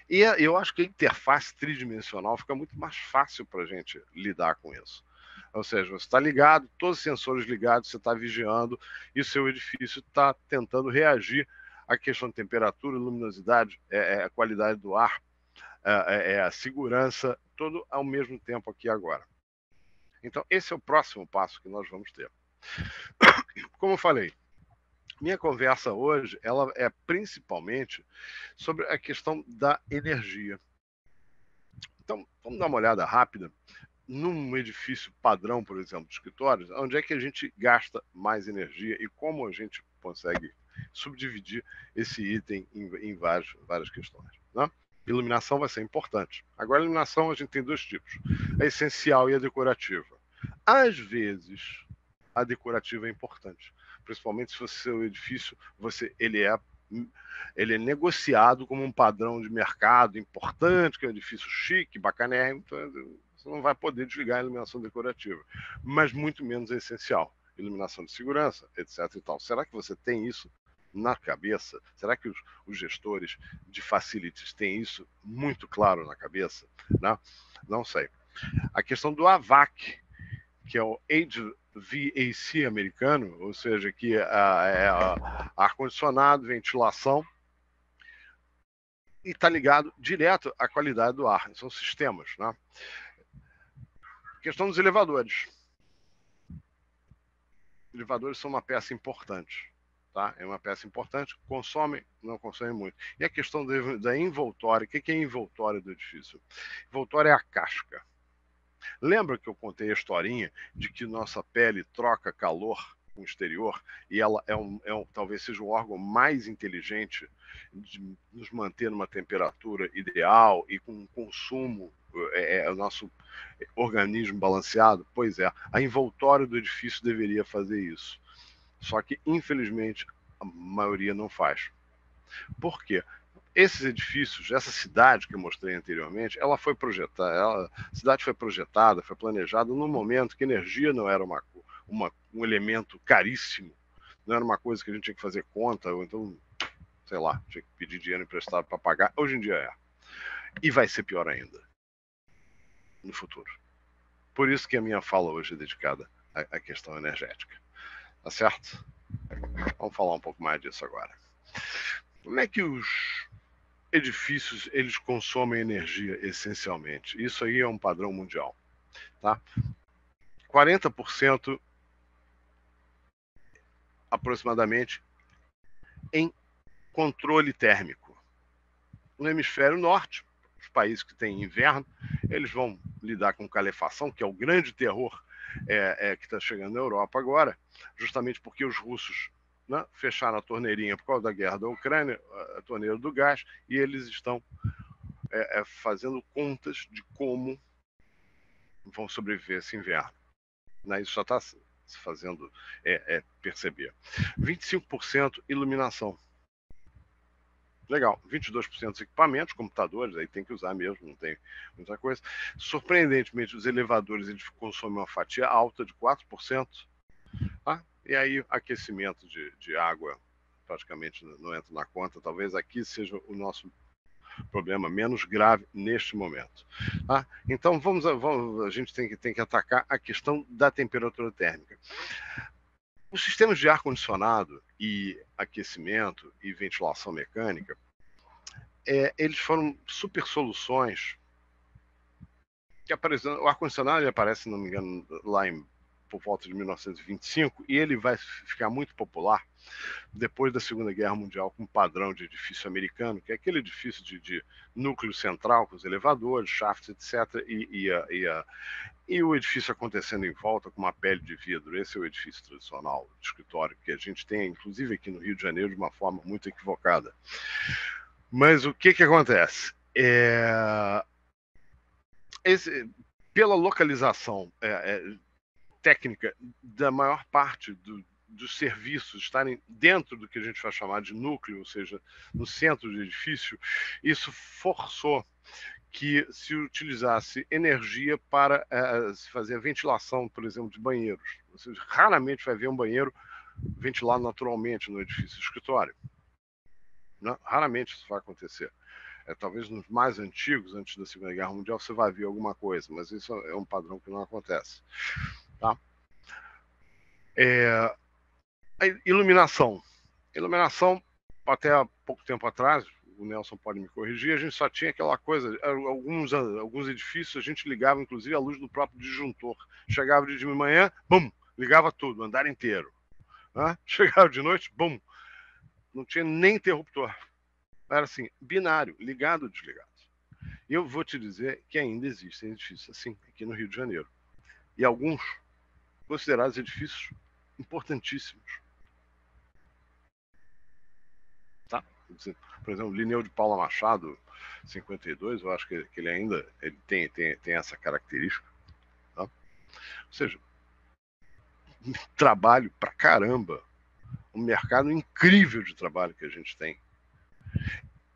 E eu acho que a interface tridimensional fica muito mais fácil para a gente lidar com isso. Ou seja, você está ligado, todos os sensores ligados, você está vigiando e o seu edifício está tentando reagir à questão de temperatura, luminosidade, a qualidade do ar, a segurança, tudo ao mesmo tempo aqui agora. Então, esse é o próximo passo que nós vamos ter. Como eu falei, minha conversa hoje ela é principalmente sobre a questão da energia. Então, vamos dar uma olhada rápida num edifício padrão, por exemplo, de escritórios, onde é que a gente gasta mais energia e como a gente consegue subdividir esse item em várias questões. Né? Iluminação vai ser importante. Agora, a iluminação a gente tem dois tipos, a essencial e a decorativa. Às vezes, a decorativa é importante, principalmente se o seu edifício ele é negociado como um padrão de mercado importante, que é um edifício chique, bacanérrimo, então você não vai poder desligar a iluminação decorativa, mas muito menos é essencial. Iluminação de segurança, etc. e tal. Será que você tem isso na cabeça? Será que os gestores de facilities têm isso muito claro na cabeça? Não sei. A questão do AVAC, que é o HVAC americano, ou seja, que é ar-condicionado, ventilação, e está ligado direto à qualidade do ar. São sistemas. Né? Questão dos elevadores. Elevadores são uma peça importante. Tá? É uma peça importante, não consome muito. E a questão da envoltória, o que é a envoltória do edifício? Envoltória é a casca. Lembra que eu contei a historinha de que nossa pele troca calor com o exterior, e ela talvez seja o órgão mais inteligente de nos manter numa temperatura ideal e com um consumo, o nosso organismo balanceado. Pois é, a envoltória do edifício deveria fazer isso. Só que, infelizmente, a maioria não faz. Por quê? Esses edifícios, essa cidade que eu mostrei anteriormente, ela foi projetada, a cidade foi projetada, foi planejada num momento que energia não era um elemento caríssimo, não era uma coisa que a gente tinha que fazer conta, ou então, sei lá, tinha que pedir dinheiro emprestado para pagar. Hoje em dia é. E vai ser pior ainda no futuro. Por isso que a minha fala hoje é dedicada à questão energética. Tá certo? Vamos falar um pouco mais disso agora. Como é que os edifícios eles consomem energia essencialmente? Isso aí é um padrão mundial, tá? 40% aproximadamente em controle térmico. No hemisfério norte, os países que têm inverno, eles vão lidar com calefação, que é o grande terror que está chegando na Europa agora, justamente porque os russos, né, fecharam a torneirinha por causa da guerra da Ucrânia, a torneira do gás, e eles estão fazendo contas de como vão sobreviver esse inverno. Né? Isso já está se fazendo perceber. 25% iluminação. Legal, 22% equipamentos, computadores, aí tem que usar mesmo, não tem muita coisa. Surpreendentemente, os elevadores eles consomem uma fatia alta de 4%. Tá? E aí, aquecimento de água praticamente não entra na conta. Talvez aqui seja o nosso problema menos grave neste momento. Tá? Então, a gente tem que atacar a questão da temperatura térmica. Os sistemas de ar-condicionado e aquecimento e ventilação mecânica, eles foram super soluções que apareceram. O ar-condicionado aparece, se não me engano, lá por volta de 1925, e ele vai ficar muito popular depois da Segunda Guerra Mundial com um padrão de edifício americano, que é aquele edifício de núcleo central, com os elevadores, shafts, etc., e o edifício acontecendo em volta com uma pele de vidro. Esse é o edifício tradicional de escritório que a gente tem, inclusive aqui no Rio de Janeiro, de uma forma muito equivocada. Mas o que acontece? Pela localização técnica da maior parte dos serviços estarem dentro do que a gente vai chamar de núcleo, ou seja, no centro do edifício, isso forçou que se utilizasse energia para se fazer a ventilação, por exemplo, de banheiros. Você raramente vai ver um banheiro ventilado naturalmente no edifício escritório. Não? Raramente isso vai acontecer. Talvez nos mais antigos, antes da Segunda Guerra Mundial, você vai ver alguma coisa, mas isso é um padrão que não acontece. Tá? A iluminação. Iluminação, até há pouco tempo atrás, o Nelson pode me corrigir, a gente só tinha aquela coisa, alguns edifícios a gente ligava inclusive a luz do próprio disjuntor. Chegava de manhã, bum, ligava tudo, o andar inteiro. Né? Chegava de noite, bum, não tinha nem interruptor. Era assim, binário, ligado ou desligado. E eu vou te dizer que ainda existem edifícios assim, aqui no Rio de Janeiro. E alguns considerados edifícios importantíssimos. Tá? Por exemplo, o Linneu de Paula Machado, 52, eu acho que ele ainda tem essa característica. Tá? Ou seja, trabalho pra caramba. Um mercado incrível de trabalho que a gente tem.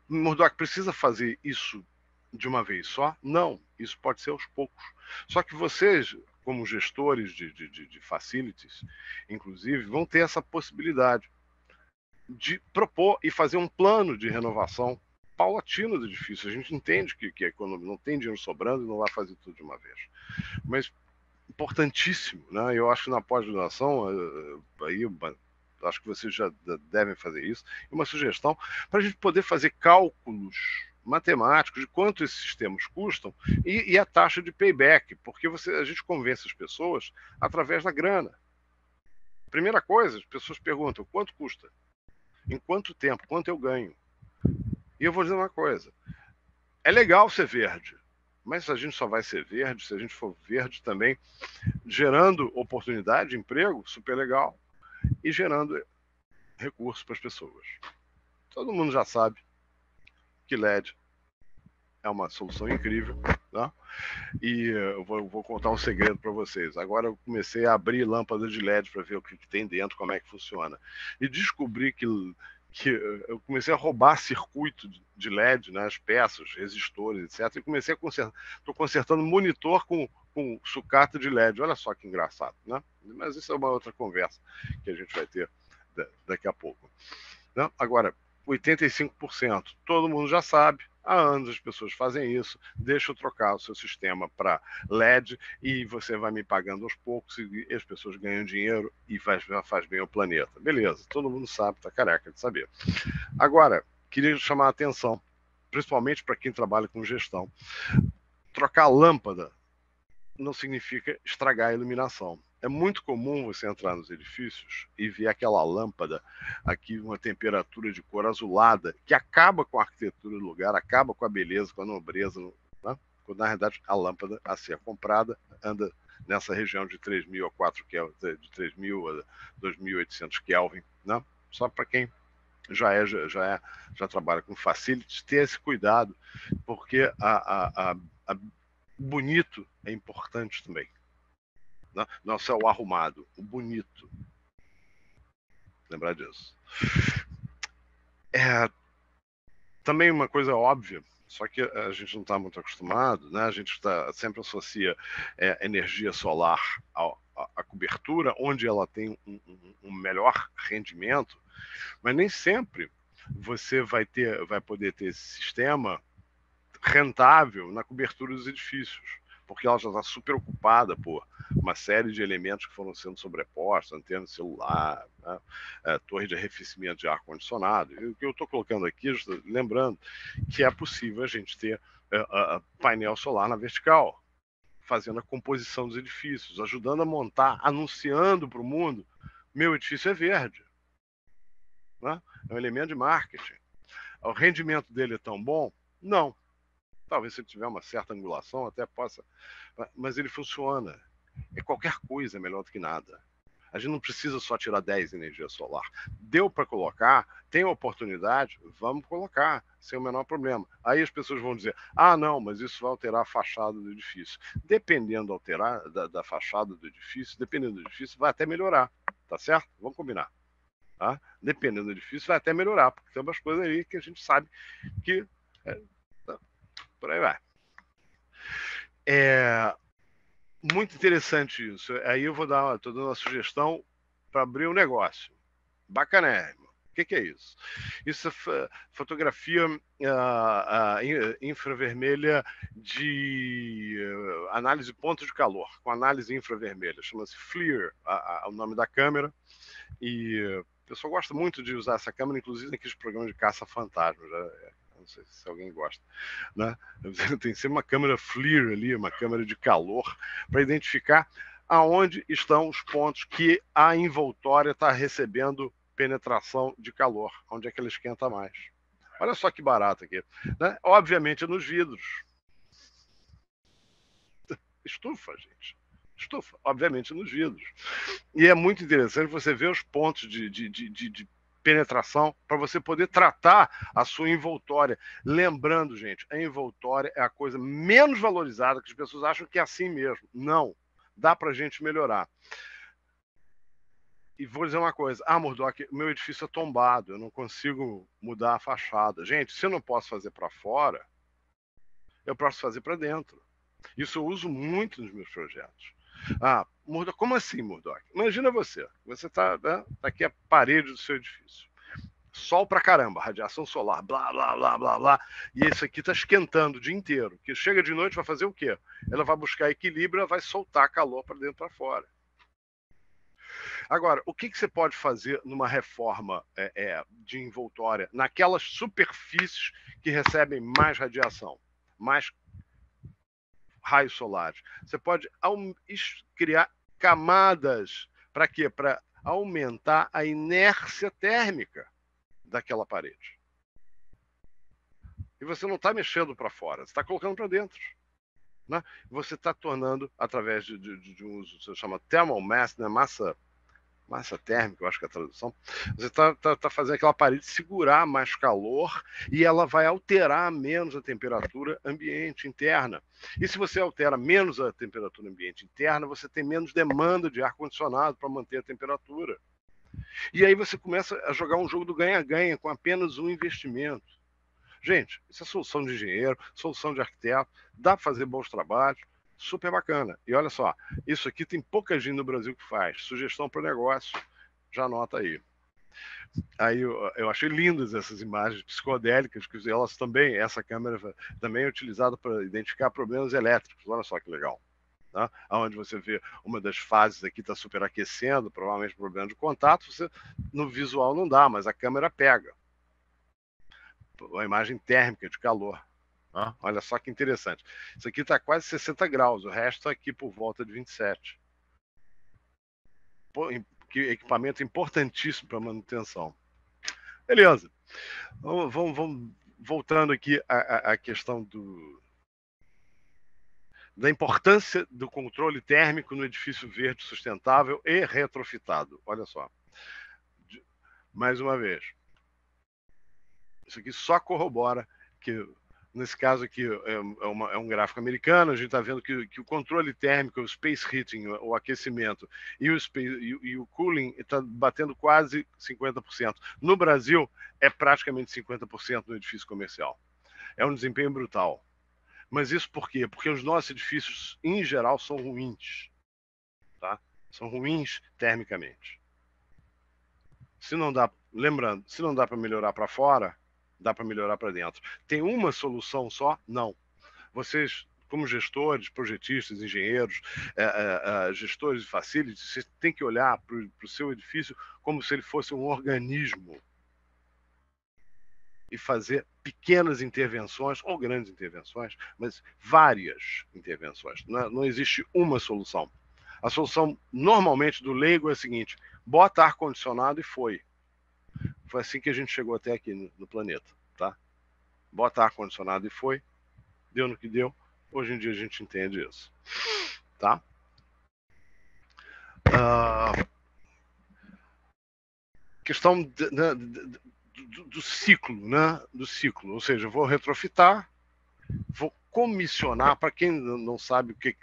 Murdoch precisa fazer isso de uma vez só? Não, isso pode ser aos poucos. Só que vocês, como gestores de facilities, inclusive, vão ter essa possibilidade de propor e fazer um plano de renovação paulatino do edifício. A gente entende que a economia não tem dinheiro sobrando e não vai fazer tudo de uma vez. Mas importantíssimo, né? Eu acho que na pós-graduação, aí acho que vocês já devem fazer isso, uma sugestão para a gente poder fazer cálculos matemáticos de quanto esses sistemas custam e a taxa de payback, porque a gente convence as pessoas através da grana. Primeira coisa, as pessoas perguntam, quanto custa? Em quanto tempo? Quanto eu ganho? E eu vou dizer uma coisa, é legal ser verde, mas a gente só vai ser verde se a gente for verde também gerando oportunidade de emprego, super legal. e gerando recursos para as pessoas. Todo mundo já sabe que LED é uma solução incrível, né? E eu vou contar um segredo para vocês. Agora eu comecei a abrir lâmpadas de LED para ver o que tem dentro, como é que funciona. E descobri que eu comecei a roubar circuito de LED, né, as peças, resistores, etc. E comecei a consertar. Estou consertando monitor com sucata de LED. Olha só que engraçado, né? Mas isso é uma outra conversa que a gente vai ter daqui a pouco. Né? Agora, 85%, todo mundo já sabe. Há anos as pessoas fazem isso. Deixa eu trocar o seu sistema para LED e você vai me pagando aos poucos e as pessoas ganham dinheiro e faz bem ao planeta. Beleza, todo mundo sabe, está careca de saber. Agora, queria chamar a atenção, principalmente para quem trabalha com gestão. Trocar lâmpada não significa estragar a iluminação. É muito comum você entrar nos edifícios e ver aquela lâmpada aqui, uma temperatura de cor azulada, que acaba com a arquitetura do lugar, acaba com a beleza, com a nobreza, né? Quando, na verdade, a lâmpada a ser comprada anda nessa região de 3.000 a 4 Kelvin, de 3.000 a 2.800 Kelvin, né? Só para quem já trabalha com facilities, ter esse cuidado, porque bonito é importante também. Não só o arrumado, o bonito. Lembrar disso. Também uma coisa óbvia, só que a gente não está muito acostumado, né? A gente sempre associa energia solar à cobertura, onde ela tem um melhor rendimento, mas nem sempre você vai poder ter esse sistema rentável na cobertura dos edifícios, porque ela já está super ocupada por uma série de elementos que foram sendo sobrepostos, antena celular, né? Torre de arrefecimento de ar-condicionado. O que eu estou colocando aqui, lembrando que é possível a gente ter painel solar na vertical, fazendo a composição dos edifícios, ajudando a montar, anunciando para o mundo, meu edifício é verde. Né? É um elemento de marketing. O rendimento dele é tão bom? Não. Talvez se ele tiver uma certa angulação até possa, mas ele funciona. Qualquer coisa é melhor do que nada. A gente não precisa só tirar 10 energia solar. Deu para colocar, tem oportunidade, vamos colocar, sem o menor problema. Aí as pessoas vão dizer, não, mas isso vai alterar a fachada do edifício. Dependendo da fachada do edifício, dependendo do edifício, vai até melhorar, tá certo? Vamos combinar. Tá? Dependendo do edifício, vai até melhorar, porque tem umas coisas aí que a gente sabe que... por aí vai. Muito interessante isso. Aí eu estou dando uma sugestão para abrir um negócio. Bacanérrimo. O que é isso? Isso é fotografia infravermelha de análise de pontos de calor, com análise infravermelha. Chama-se FLIR, o nome da câmera. E o pessoal gosta muito de usar essa câmera, inclusive naqueles programas de caça-fantasma. Não sei se alguém gosta, né? Tem sempre uma câmera FLIR ali, uma câmera de calor, para identificar aonde estão os pontos que a envoltória está recebendo penetração de calor, onde é que ela esquenta mais. Olha só que barato aqui, né? Obviamente nos vidros. Estufa, gente. Estufa, obviamente nos vidros. E é muito interessante você ver os pontos de penetração para você poder tratar a sua envoltória. Lembrando, gente, a envoltória é a coisa menos valorizada, que as pessoas acham que é assim mesmo. Não. Dá para a gente melhorar. E vou dizer uma coisa. Murdock, meu edifício é tombado, eu não consigo mudar a fachada. Gente, se eu não posso fazer para fora, eu posso fazer para dentro. Isso eu uso muito nos meus projetos. Murdock, como assim, Murdock? Imagina você está, né, tá aqui a parede do seu edifício. Sol pra caramba, radiação solar, blá, blá, blá, blá, blá. E isso aqui está esquentando o dia inteiro. Que chega de noite, vai fazer o quê? Ela vai buscar equilíbrio, ela vai soltar calor para dentro para fora. Agora, o que você pode fazer numa reforma de envoltória, naquelas superfícies que recebem mais radiação, mais raios solares? Você pode criar camadas. Para quê? Para aumentar a inércia térmica daquela parede. E você não está mexendo para fora, você está colocando para dentro. Né? Você está tornando, através de um uso que se chama thermal mass, né? massa térmica, eu acho que é a tradução, você está fazendo aquela parede segurar mais calor e ela vai alterar menos a temperatura ambiente interna. E se você altera menos a temperatura ambiente interna, você tem menos demanda de ar-condicionado para manter a temperatura. E aí você começa a jogar um jogo do ganha-ganha com apenas um investimento. Gente, isso é solução de engenheiro, solução de arquiteto, dá para fazer bons trabalhos, super bacana. E olha só, isso aqui tem pouca gente no Brasil que faz. Sugestão para o negócio, já anota aí. Aí eu achei lindas essas imagens psicodélicas, que elas também, essa câmera também é utilizada para identificar problemas elétricos. Olha só que legal. Tá? Onde você vê uma das fases aqui está superaquecendo, provavelmente problema de contato, você no visual não dá, mas a câmera pega. A imagem térmica de calor. Ah, olha só que interessante. Isso aqui está quase 60 graus, o resto está aqui por volta de 27. Pô, que equipamento importantíssimo para manutenção. Beleza. Vamos voltando aqui à questão da importância do controle térmico no edifício verde sustentável e retrofitado. Olha só. Mais uma vez. Isso aqui só corrobora que, nesse caso aqui, é um gráfico americano, a gente está vendo que o controle térmico, o space heating, o aquecimento, e o cooling está batendo quase 50%. No Brasil, é praticamente 50% no edifício comercial. É um desempenho brutal. Mas isso por quê? Porque os nossos edifícios, em geral, são ruins. Tá? São ruins termicamente. Se não dá, lembrando, se não dá para melhorar para fora, dá para melhorar para dentro. Tem uma solução só? Não. Vocês, como gestores, projetistas, engenheiros, gestores de facilities, vocês têm que olhar para o seu edifício como se ele fosse um organismo e fazer pequenas intervenções ou grandes intervenções, mas várias intervenções. Não existe uma solução. A solução, normalmente, do leigo é a seguinte: bota ar-condicionado e foi. Foi assim que a gente chegou até aqui no planeta, tá? Bota ar-condicionado e foi. Deu no que deu. Hoje em dia a gente entende isso, tá? Questão do ciclo, né? Do ciclo. Ou seja, eu vou retrofitar, vou comissionar. Para quem não sabe o que é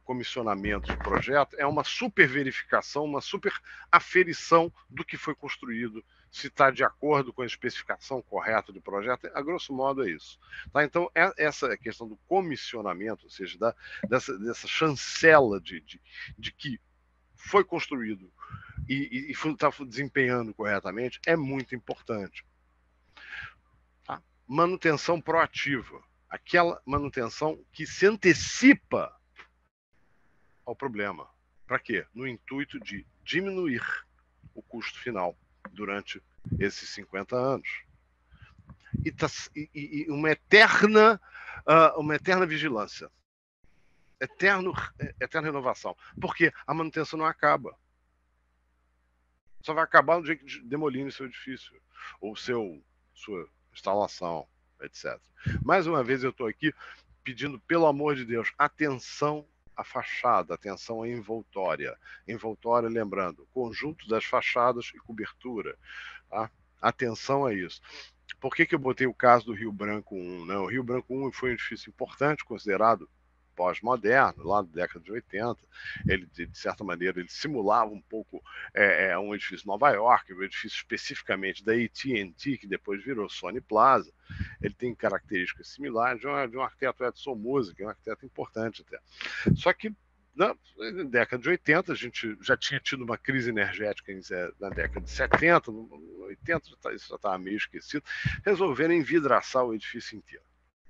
comissionamento de projeto, é uma super verificação, uma super aferição do que foi construído, se está de acordo com a especificação correta do projeto. A grosso modo é isso. Tá? Então, essa questão do comissionamento, ou seja, dessa chancela de que foi construído e está desempenhando corretamente, é muito importante. Tá? Manutenção proativa. Aquela manutenção que se antecipa ao problema. Para quê? No intuito de diminuir o custo final durante esses 50 anos. E uma eterna vigilância. Eterna renovação. Porque a manutenção não acaba. Só vai acabar no dia que demolirem seu edifício, ou sua instalação, etc. Mais uma vez eu estou aqui pedindo, pelo amor de Deus, atenção à fachada, atenção à envoltória. Envoltória, lembrando, conjunto das fachadas e cobertura. Tá? Atenção a isso. Por que eu botei o caso do Rio Branco 1? Né? O Rio Branco 1 foi um edifício importante, considerado pós-moderno, lá da década de 80. Ele, de certa maneira, ele simulava um pouco um edifício de Nova York, um edifício especificamente da AT&T, que depois virou Sony Plaza. Ele tem características similares de um arquiteto Edson Musa, que é um arquiteto importante até. Só que na década de 80, a gente já tinha tido uma crise energética na década de 70, 80, isso já estava meio esquecido, resolveram envidraçar o edifício inteiro.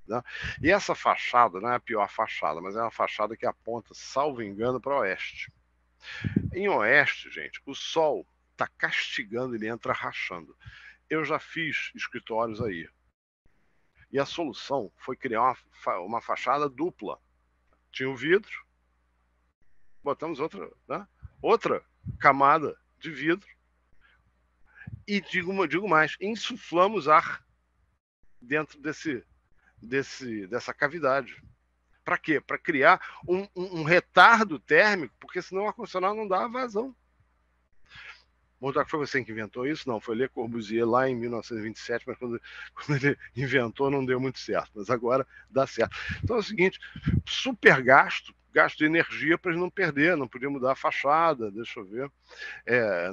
Né? E essa fachada não é a pior fachada, mas é uma fachada que aponta, salvo engano, para o oeste. Em oeste, gente, o sol está castigando, ele entra rachando. Eu já fiz escritórios aí. E a solução foi criar uma fachada dupla. Tinha o vidro, botamos outra camada de vidro e, digo mais, insuflamos ar dentro dessa cavidade. Para quê? Para criar um retardo térmico, porque senão o ar-condicionado não dá vazão. Murdoch, foi você que inventou isso? Não, foi Le Corbusier lá em 1927, mas quando ele inventou não deu muito certo, mas agora dá certo. Então é o seguinte, super gasto de energia para ele não perder, não podia mudar a fachada, deixa eu ver,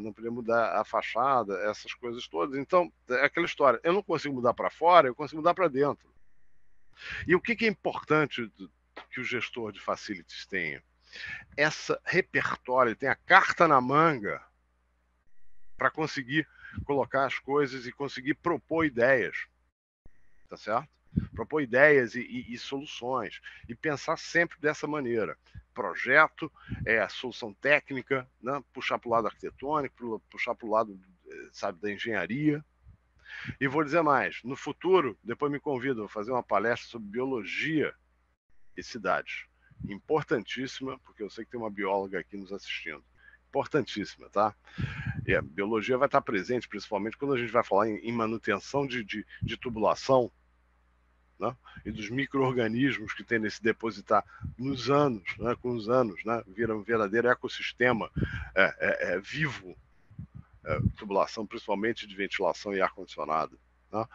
não podia mudar a fachada, essas coisas todas. Então, é aquela história, eu não consigo mudar para fora, eu consigo mudar para dentro. E o que é importante que o gestor de facilities tenha? Essa repertório, ele tem a carta na manga para conseguir colocar as coisas e conseguir propor ideias, tá certo? Propor ideias e soluções, e pensar sempre dessa maneira. Projeto, solução técnica, né? Puxar para o lado arquitetônico, puxar para o lado, sabe, da engenharia. E vou dizer mais, no futuro, depois me convido, vou fazer uma palestra sobre biologia e cidades. Importantíssima, porque eu sei que tem uma bióloga aqui nos assistindo. Importantíssima, tá? E a biologia vai estar presente, principalmente quando a gente vai falar em manutenção de tubulação, né? E dos micro-organismos que tendem a se depositar nos anos, né? Com os anos, né? Vira um verdadeiro ecossistema vivo, tubulação, principalmente de ventilação e ar-condicionado. Né?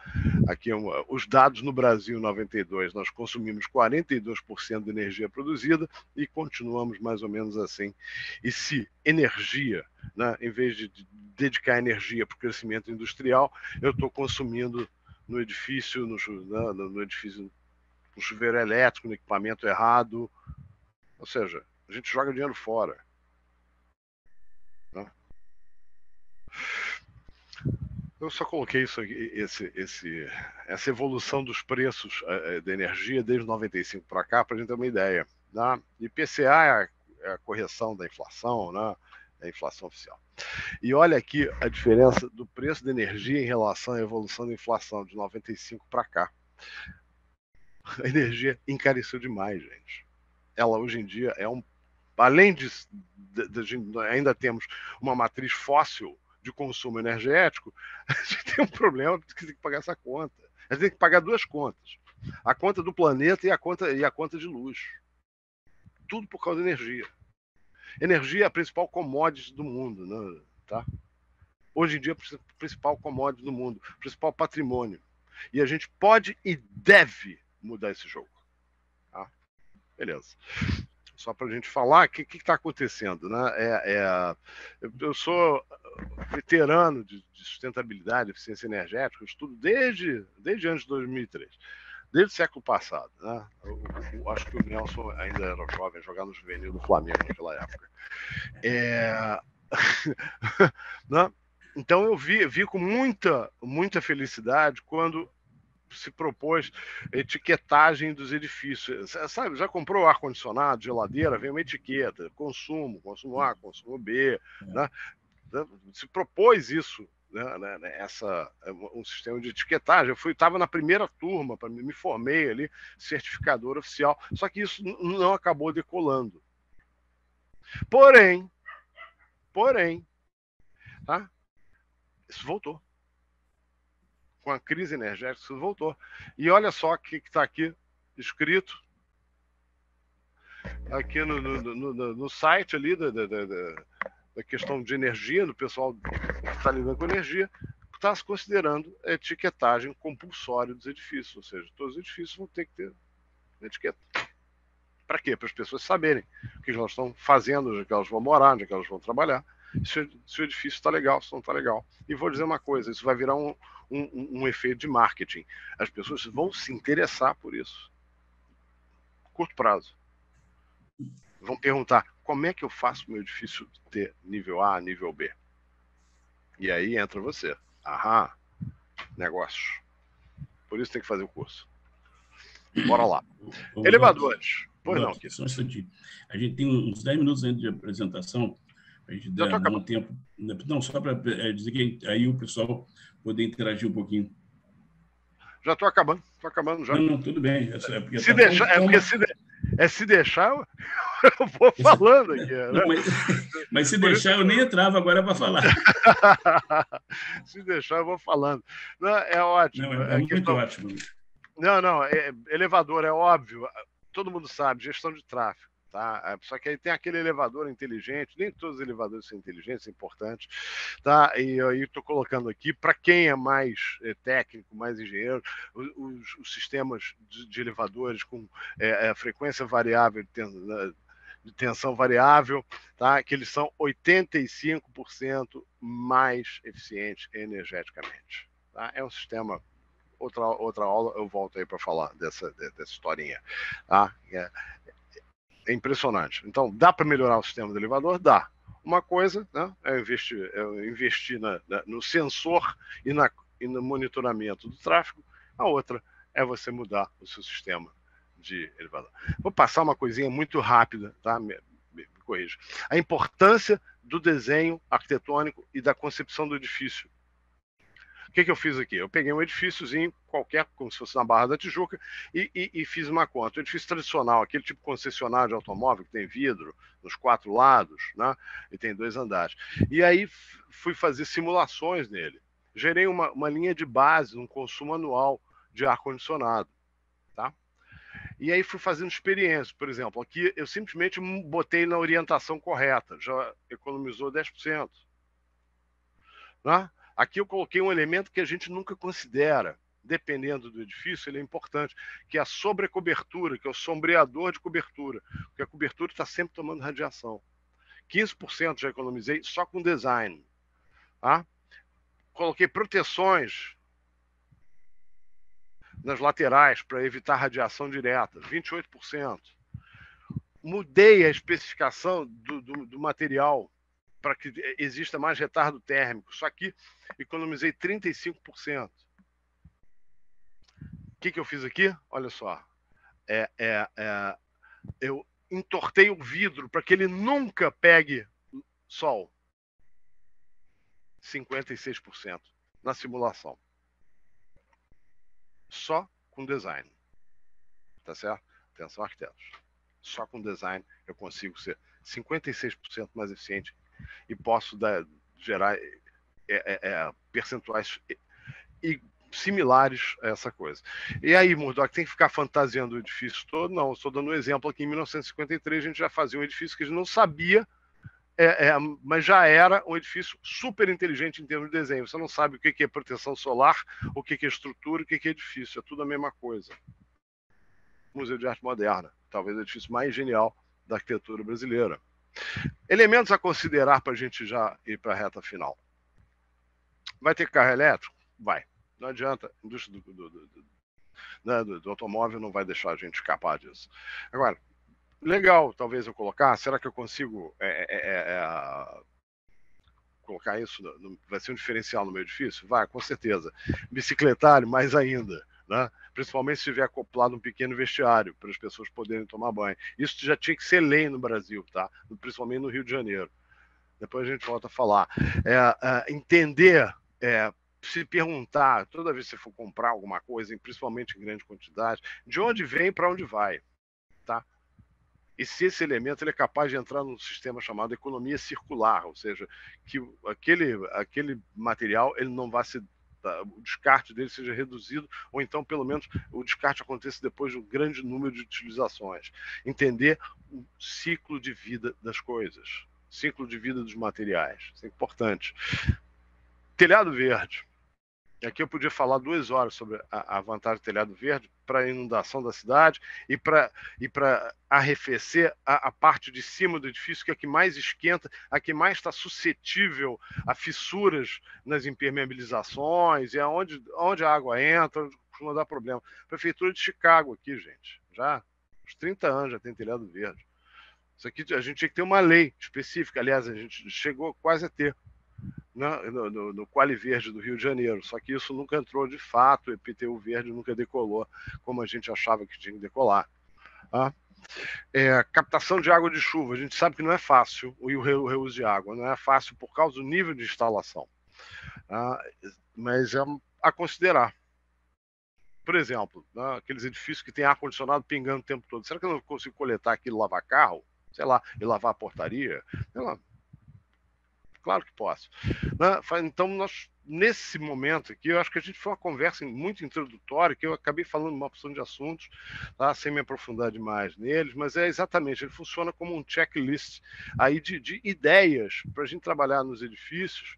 Aqui os dados no Brasil, em 92, nós consumimos 42% de energia produzida e continuamos mais ou menos assim. E se energia, né, em vez de dedicar energia para o crescimento industrial, eu estou consumindo no edifício, no edifício, no chuveiro elétrico, no equipamento errado. Ou seja, a gente joga dinheiro fora. Né? Eu só coloquei isso aqui, essa evolução dos preços da energia desde 95 para cá, para a gente ter uma ideia. Né? IPCA é a correção da inflação, né? É a inflação oficial. E olha aqui a diferença do preço da energia em relação à evolução da inflação de 95 para cá. A energia encareceu demais, gente. Ela hoje em dia é além de ainda temos uma matriz fóssil de consumo energético, a gente tem um problema que tem que pagar essa conta. A gente tem que pagar duas contas. A conta do planeta e a conta de luz. Tudo por causa da energia. Energia é a principal commodity do mundo, né? Tá? Hoje em dia é a principal commodity do mundo, o principal patrimônio. E a gente pode e deve mudar esse jogo. Tá? Beleza. Só para a gente falar o que está acontecendo. Né? Eu sou veterano de sustentabilidade, eficiência energética, eu estudo desde antes de 2003, desde o século passado. Né? Eu acho que o Nelson ainda era jovem, jogava no juvenil do Flamengo naquela época. Né? Então eu vi com muita felicidade quando se propôs etiquetagem dos edifícios. Sabe, já comprou ar-condicionado, geladeira, vem uma etiqueta, consumo A, consumo B. Né? Se propôs isso, né? Um sistema de etiquetagem. Eu estava na primeira turma, me formei ali, certificador oficial, só que isso não acabou decolando. Porém, tá? Isso voltou. Com a crise energética, isso voltou. E olha só o que está aqui escrito aqui no site ali da questão de energia, do pessoal que está lidando com energia, está se considerando a etiquetagem compulsória dos edifícios. Ou seja, todos os edifícios vão ter que ter etiqueta. Para quê? Para as pessoas saberem o que elas estão fazendo, onde é que elas vão morar, onde é que elas vão trabalhar, se o edifício está legal, se não está legal. E vou dizer uma coisa, isso vai virar um efeito de marketing. As pessoas vão se interessar por isso. Curto prazo. Vão perguntar, como é que eu faço o meu edifício ter nível A, nível B? E aí entra você. Aham, negócios. Por isso tem que fazer o curso. Bora lá. Elevadores. Pois não, só um instantinho. A gente tem uns 10 minutos ainda de apresentação. A gente dá um tempo. Não, só para dizer que aí o pessoal poder interagir um pouquinho. Já estou acabando já. Não, tudo bem. Se deixar, eu vou falando aqui. Né? Mas se deixar, eu nem entrava agora para falar. Se deixar, eu vou falando. Não, é ótimo. Não, é muito ótimo. Não, elevador, é óbvio. Todo mundo sabe, gestão de tráfego. Tá? Só que aí tem aquele elevador inteligente, nem todos os elevadores são inteligentes, é importante, tá? E aí estou colocando aqui, para quem é mais técnico, mais engenheiro, os sistemas de elevadores com frequência variável de tensão variável, tá? Que eles são 85% mais eficientes energeticamente. Tá? É um sistema. Outra aula eu volto aí para falar dessa historinha. Tá? É impressionante. Então, dá para melhorar o sistema do elevador? Dá. Uma coisa, né, é investir no sensor e no monitoramento do tráfego. A outra é você mudar o seu sistema de elevador. Vou passar uma coisinha muito rápida, tá? Me corrija. A importância do desenho arquitetônico e da concepção do edifício. O que eu fiz aqui? Eu peguei um edifíciozinho qualquer, como se fosse na Barra da Tijuca, e fiz uma conta. Um edifício tradicional, aquele tipo concessionário de automóvel, que tem vidro nos 4 lados, né? E tem 2 andares. E aí fui fazer simulações nele. Gerei uma linha de base, um consumo anual de ar-condicionado. Tá? E aí fui fazendo experiências. Por exemplo, aqui eu simplesmente botei na orientação correta, já economizou 10%. Né? Aqui eu coloquei um elemento que a gente nunca considera, dependendo do edifício, ele é importante, que é a sobrecobertura, que é o sombreador de cobertura, porque a cobertura está sempre tomando radiação. 15% já economizei só com design. Tá? Coloquei proteções nas laterais para evitar radiação direta, 28%. Mudei a especificação do material para que exista mais retardo térmico. Só que economizei 35%. O que eu fiz aqui? Olha só. Eu entortei o vidro para que ele nunca pegue sol. 56% na simulação. Só com design. Tá certo? Atenção, arquitetos. Só com design eu consigo ser 56% mais eficiente e posso gerar percentuais similares a essa coisa. E aí, Murdoch, tem que ficar fantasiando o edifício todo? Não, estou dando um exemplo aqui. Em 1953 a gente já fazia um edifício que a gente não sabia, mas já era um edifício super inteligente em termos de desenho. Você não sabe o que é proteção solar, o que é estrutura, o que é edifício. É tudo a mesma coisa. Museu de Arte Moderna, talvez o edifício mais genial da arquitetura brasileira. Elementos a considerar para a gente já ir para a reta final. Vai ter carro elétrico? Vai. Não adianta. A indústria do automóvel não vai deixar a gente escapar disso. Agora, legal, talvez eu colocar. Será que eu consigo colocar isso? Vai ser um diferencial no meu edifício? Vai, com certeza. Bicicletário, mais ainda. Né? Principalmente se tiver acoplado um pequeno vestiário para as pessoas poderem tomar banho. Isso já tinha que ser lei no Brasil, tá? Principalmente no Rio de Janeiro. Depois a gente volta a falar. Entender, se perguntar, toda vez que você for comprar alguma coisa, principalmente em grande quantidade, de onde vem e para onde vai. Tá? E se esse elemento ele é capaz de entrar num sistema chamado economia circular, ou seja, que aquele material ele não vai se o descarte dele seja reduzido, ou então, pelo menos, o descarte aconteça depois de um grande número de utilizações. Entender o ciclo de vida das coisas, ciclo de vida dos materiais. Isso é importante. Telhado verde. Aqui eu podia falar 2 horas sobre a vantagem do telhado verde para a inundação da cidade e para arrefecer a parte de cima do edifício, que é a que mais esquenta, a que mais está suscetível a fissuras nas impermeabilizações, e onde a água entra, costuma dar problema. Prefeitura de Chicago aqui, gente, já uns 30 anos já tem telhado verde. Isso aqui a gente tinha que ter uma lei específica, aliás, a gente chegou quase a ter. No Quali Verde do Rio de Janeiro, só que isso nunca entrou de fato, o IPTU verde nunca decolou como a gente achava que tinha que decolar. Tá? Captação de água de chuva, a gente sabe que não é fácil o reuso de água, não é fácil por causa do nível de instalação, mas é a considerar. Por exemplo, aqueles edifícios que tem ar-condicionado pingando o tempo todo, será que eu não consigo coletar aquilo e lavar carro? Sei lá, e lavar a portaria? Sei lá. Claro que posso. Então, nós nesse momento aqui, eu acho que a gente foi uma conversa muito introdutória, que eu acabei falando uma opção de assuntos, tá? Sem me aprofundar demais neles, mas é exatamente, ele funciona como um checklist aí de ideias para a gente trabalhar nos edifícios,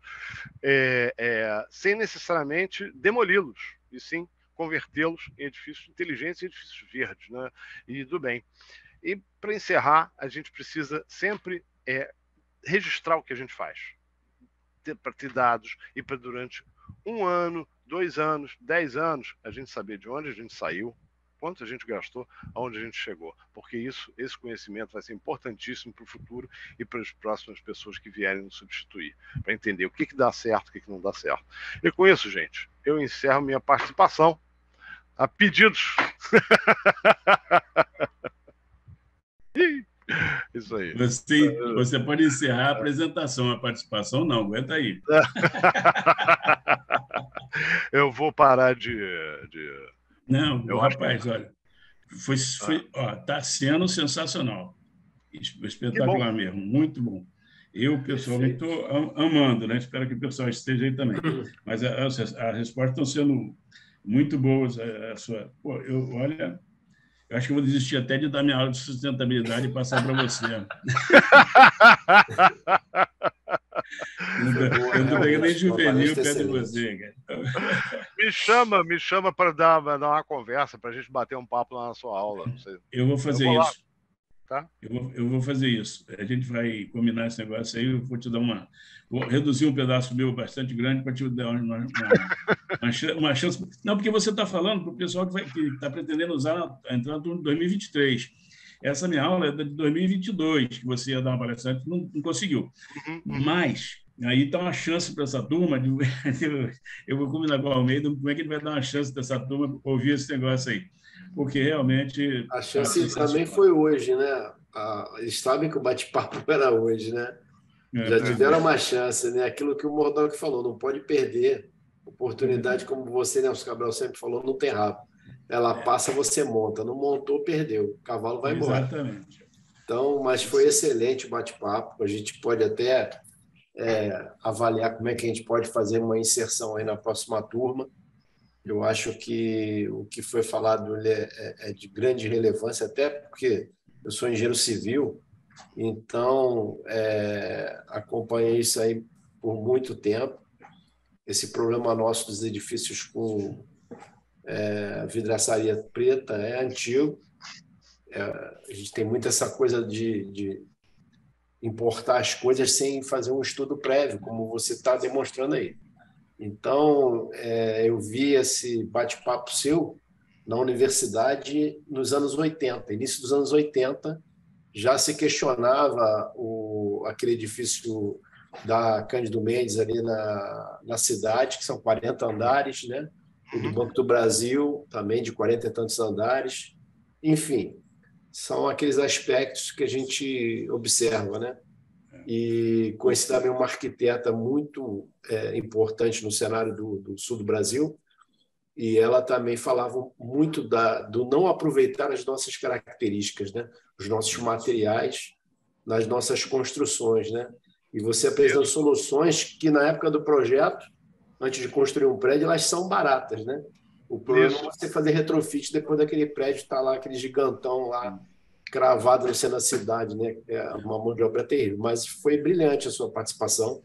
sem necessariamente demoli-los, e sim convertê-los em edifícios inteligentes e edifícios verdes, né? E do bem. E, para encerrar, a gente precisa sempre registrar o que a gente faz, para ter dados e para durante 1 ano, 2 anos, 10 anos, a gente saber de onde a gente saiu, quanto a gente gastou, aonde a gente chegou. Porque esse conhecimento vai ser importantíssimo para o futuro e para as próximas pessoas que vierem nos substituir, para entender o que dá certo, o que não dá certo. E com isso, gente, eu encerro minha participação a pedidos. Isso aí. Você pode encerrar a apresentação, a participação não, aguenta aí. Eu vou parar de... Não, rapaz, olha, está sendo sensacional, espetacular mesmo, muito bom. Eu, pessoalmente, estou amando, né? Espero que o pessoal esteja aí também. Mas as respostas estão sendo muito boas. Olha... Eu acho que eu vou desistir até de dar minha aula de sustentabilidade e passar para você. Eu não tenho nem juvenil perto de você, cara. Me chama para dar uma conversa, para a gente bater um papo lá na sua aula. Eu vou fazer isso. Tá? Eu vou fazer isso. A gente vai combinar esse negócio aí. Eu vou te dar vou reduzir um pedaço meu bastante grande para te dar uma chance. Não, porque você está falando para o pessoal que está pretendendo usar entrar no turno de 2023. Essa minha aula é de 2022, que você ia dar uma palestra, não conseguiu. Mas aí está uma chance para essa turma. Eu vou combinar com o Almeida como é que ele vai dar uma chance dessa turma ouvir esse negócio aí. Porque realmente... A chance também foi hoje, né? Eles sabem que o bate-papo era hoje, né? Já tiveram uma chance, né? Aquilo que o Mordoc falou, não pode perder oportunidade, como você, Nelson Cabral, sempre falou, não tem rabo. Ela passa, você monta. Não montou, perdeu. O cavalo vai embora. Exatamente. Então, mas foi excelente o bate-papo. A gente pode até avaliar como é que a gente pode fazer uma inserção aí na próxima turma. Eu acho que o que foi falado é de grande relevância, até porque eu sou engenheiro civil, então acompanhei isso aí por muito tempo. Esse problema nosso dos edifícios com vidraçaria preta é antigo. A gente tem muito essa coisa de importar as coisas sem fazer um estudo prévio, como você está demonstrando aí. Então, eu vi esse bate-papo seu na universidade nos anos 80. Início dos anos 80, já se questionava aquele edifício da Cândido Mendes ali na cidade, que são 40 andares, né? O do Banco do Brasil, também de 40 e tantos andares. Enfim, são aqueles aspectos que a gente observa, né? E conheci também uma arquiteta muito importante no cenário do sul do Brasil, e ela também falava muito do não aproveitar as nossas características, né? Os nossos materiais nas nossas construções, né? E você apresentou soluções que, na época do projeto, antes de construir um prédio, elas são baratas, né? O problema é você fazer retrofit depois daquele prédio estar lá, aquele gigantão lá, cravado no centro da cidade, né? É uma mão de obra terrível. Mas foi brilhante a sua participação.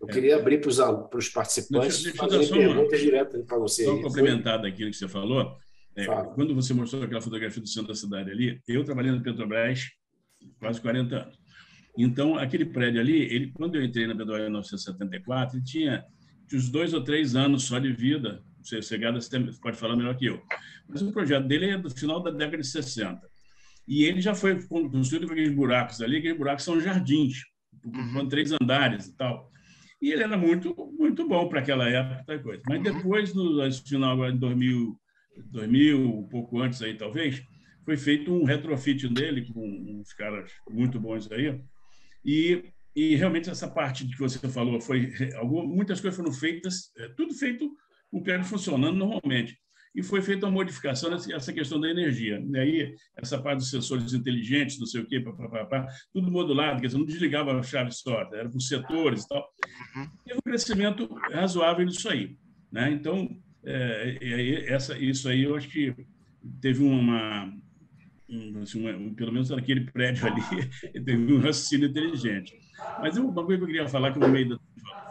Eu queria abrir para os participantes fazerem perguntas diretas para você. Só complementar daquilo que você falou, quando você mostrou aquela fotografia do centro da cidade ali, eu trabalhei na Petrobras quase 40 anos. Então, aquele prédio ali, quando eu entrei na Petrobras em 1974, ele tinha uns 2 ou 3 anos só de vida. Você pode falar melhor que eu. Mas o projeto dele é do final da década de 60. E ele já foi construído com aqueles buracos ali, aqueles buracos são jardins, com 3 andares e tal. E ele era muito, muito bom para aquela época, tal coisa. Mas depois, no final agora de 2000, um pouco antes aí, talvez, foi feito um retrofit dele com uns caras muito bons aí. E realmente essa parte que você falou, muitas coisas foram feitas, tudo feito com o prédio funcionando normalmente. e foi feita uma modificação nessa questão da energia. E aí, essa parte dos sensores inteligentes, não sei o quê, tudo modulado, quer dizer, não desligava a chave só, era por setores e tal. Teve um crescimento razoável nisso aí, né? Então, isso aí eu acho que teve pelo menos naquele prédio ali, teve um raciocínio inteligente. Mas uma coisa que eu queria falar, que o Almeida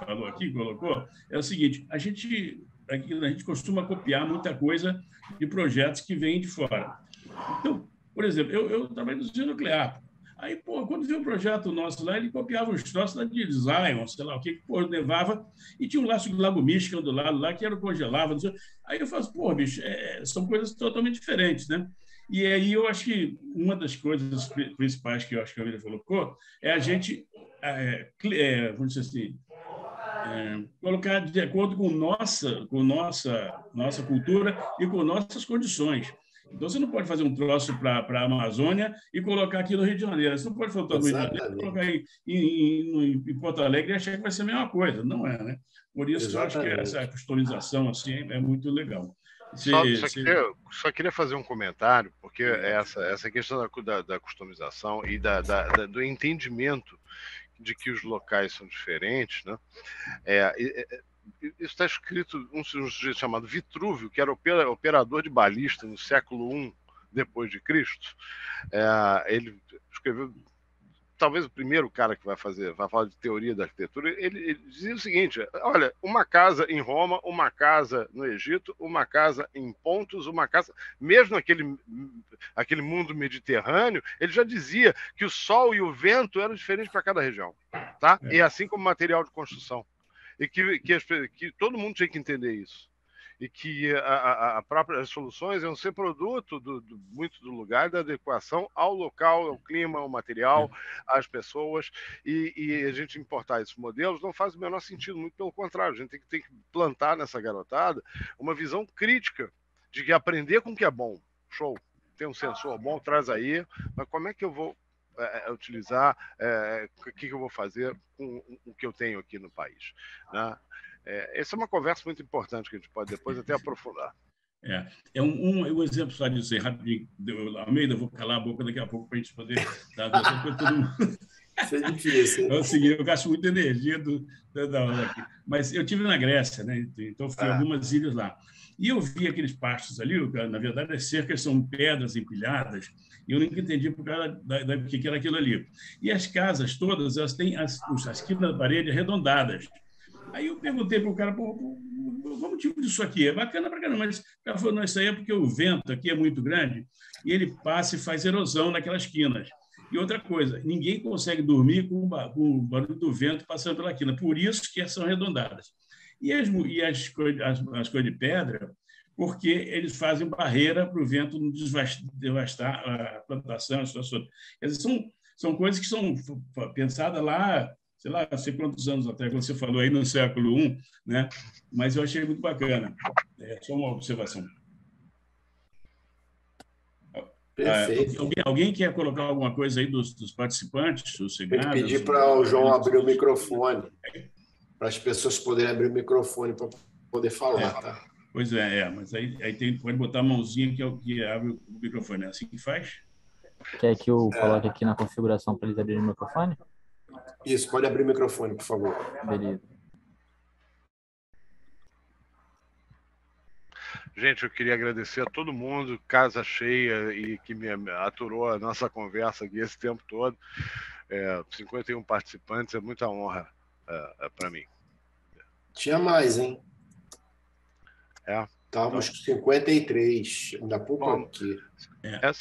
falou aqui, colocou, é o seguinte: a gente costuma copiar muita coisa de projetos que vêm de fora. Então, por exemplo, eu trabalho no Instituto Nuclear. Aí, quando viu um projeto nosso lá, ele copiava os troços lá de design, sei lá o que, levava, e tinha um laço de Lago Michigan do lado lá, que era o congelava. Aí eu falo, bicho, são coisas totalmente diferentes, né? E aí eu acho que uma das coisas principais que eu acho que a Amelia colocou é a gente, vamos dizer assim, colocar de acordo com nossa cultura e com nossas condições. Então, você não pode fazer um troço para a Amazônia e colocar aqui no Rio de Janeiro. Você não pode fazer no Rio de Janeiro e colocar em Porto Alegre e achar que vai ser a mesma coisa. Não é, né? Por isso, eu acho que essa customização assim, é muito legal. Só queria fazer um comentário, porque essa questão da customização e do entendimento de que os locais são diferentes, né? Isso está escrito um sujeito chamado Vitrúvio, que era operador de balista no século I depois de Cristo. Ele escreveu, talvez o primeiro cara que vai falar de teoria da arquitetura. Ele dizia o seguinte: olha, uma casa em Roma, uma casa no Egito, uma casa em Pontos, uma casa, mesmo aquele mundo mediterrâneo, ele já dizia que o sol e o vento eram diferentes para cada região, tá? E assim como material de construção. E que todo mundo tinha que entender isso. E que as soluções iam ser produto muito do lugar, da adequação ao local, ao clima, ao material, às pessoas. E a gente importar esses modelos não faz o menor sentido, muito pelo contrário. A gente tem que plantar nessa garotada uma visão crítica de que aprender com o que é bom. Show. Tem um sensor bom, traz aí. Mas como é que eu vou utilizar, o que eu vou fazer com o que eu tenho aqui no país, né? Essa é uma conversa muito importante que a gente pode depois até aprofundar. Um exemplo só disso aí, rapidinho. Almeida, eu vou calar a boca daqui a pouco para a gente poder dar atenção para todo mundo. Isso é difícil. É o seguinte, eu gasto muita energia da aula aqui. Mas eu estive na Grécia, né? Então fui a algumas ilhas lá. E eu vi aqueles pastos ali, na verdade, as cercas são pedras empilhadas, e eu nunca entendi por causa do que era aquilo ali. E as casas todas, elas têm as quinas da parede arredondadas. Aí eu perguntei para o cara, qual o motivo disso aqui? É bacana para caramba, mas o cara falou, não, isso aí é porque o vento aqui é muito grande e ele passa e faz erosão naquelas quinas. E outra coisa, ninguém consegue dormir com o barulho do vento passando pela quina, por isso que são arredondadas. E as coisas de pedra, porque eles fazem barreira para o vento não devastar a plantação, a situação. Quer dizer, são coisas que são pensadas lá, sei lá, não sei quantos anos atrás, quando você falou aí no século I, né? Mas eu achei muito bacana. Só uma observação. Perfeito. Alguém quer colocar alguma coisa aí dos participantes? Tem que pedir para o João abrir o microfone, para as pessoas poderem abrir o microfone para poder falar, tá? Pois mas aí pode botar a mãozinha que abre o microfone. É assim que faz? Quer que eu coloque aqui na configuração para eles abrirem o microfone? Isso, pode abrir o microfone, por favor. Beleza. Gente, eu queria agradecer a todo mundo, casa cheia, e que me aturou a nossa conversa aqui esse tempo todo. 51 participantes, é muita honra para mim. Tinha mais, hein? Estávamos com 53, ainda há pouco aqui.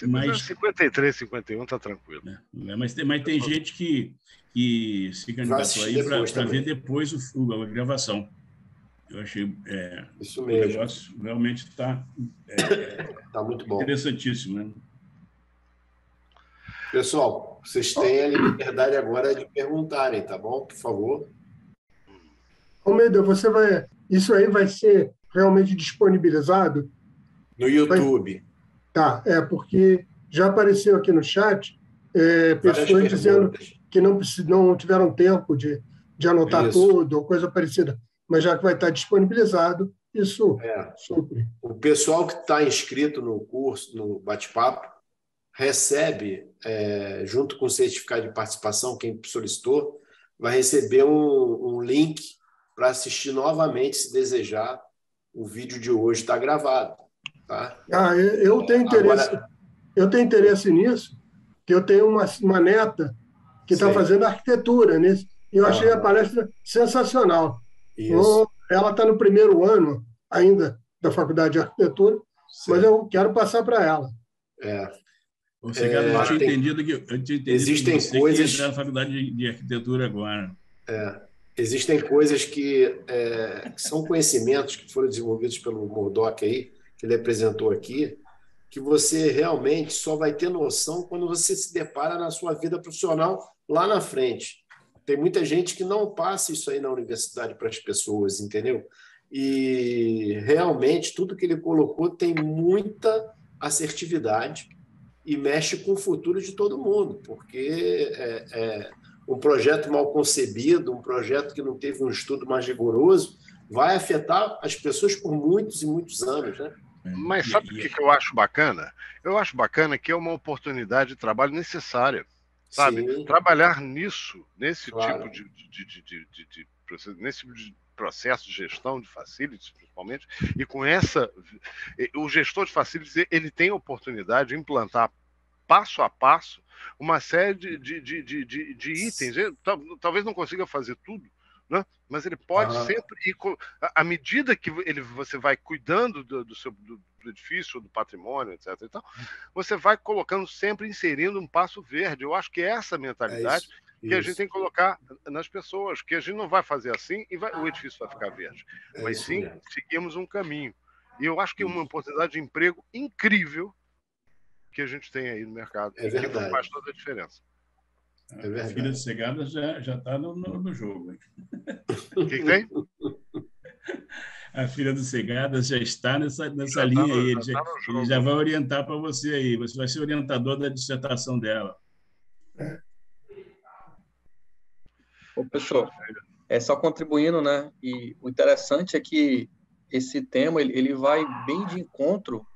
Mas 53, 51, tá tranquilo. Mas tem gente que se candidatou aí para ver depois a gravação. Eu achei isso mesmo. O negócio realmente está muito bom. Interessantíssimo, né? Pessoal, vocês têm a liberdade agora de perguntarem, tá bom? Por favor. Almeida, isso aí vai ser realmente disponibilizado? No YouTube. Tá, porque já apareceu aqui no chat pessoas dizendo que não tiveram tempo de anotar tudo ou coisa parecida, mas já que vai estar disponibilizado, isso É. supre. O pessoal que está inscrito no curso, no bate-papo, recebe, junto com o certificado de participação, quem solicitou, vai receber um link para assistir novamente, se desejar. O vídeo de hoje está gravado. Tá? Eu tenho interesse, Agora, eu tenho interesse nisso, que eu tenho uma neta que está fazendo arquitetura nisso. E eu achei a palestra sensacional. Isso. Ela está no primeiro ano ainda da faculdade de arquitetura, mas eu quero passar para ela. Você, eu tinha entendido que existem você coisas que ia entrar na faculdade de arquitetura agora. Existem coisas que são conhecimentos que foram desenvolvidos pelo Murdoch aí, que ele apresentou aqui, que você realmente só vai ter noção quando você se depara na sua vida profissional lá na frente. Tem muita gente que não passa isso aí na universidade para as pessoas, entendeu? E realmente tudo que ele colocou tem muita assertividade e mexe com o futuro de todo mundo, porque um projeto mal concebido, um projeto que não teve um estudo mais rigoroso, vai afetar as pessoas por muitos e muitos anos, né? Mas sabe o que eu acho bacana? Eu acho bacana que é uma oportunidade de trabalho necessária, sabe? Sim. Trabalhar nisso, nesse Claro. tipo nesse tipo de processo de gestão de facilities, principalmente, e com o gestor de facilities, ele tem a oportunidade de implantar passo a passo uma série de itens. Ele, talvez não consiga fazer tudo, né? Mas ele pode sempre ir, à medida que você vai cuidando do edifício, do patrimônio, etc. E tal, você vai colocando, sempre inserindo um passo verde. Eu acho que é essa mentalidade que a gente tem que colocar nas pessoas, que a gente não vai fazer assim e o edifício vai ficar verde, mas sim seguimos um caminho. E eu acho que é uma oportunidade de emprego incrível que a gente tem aí no mercado e que faz toda a diferença. A filha de Cegadas já está no jogo. O que tem? A filha do Cegadas já está nessa linha aí. Ele já vai orientar para você aí. Você vai ser orientador da dissertação dela. Ô, professor, só contribuindo, né? E o interessante é que esse tema ele vai bem de encontro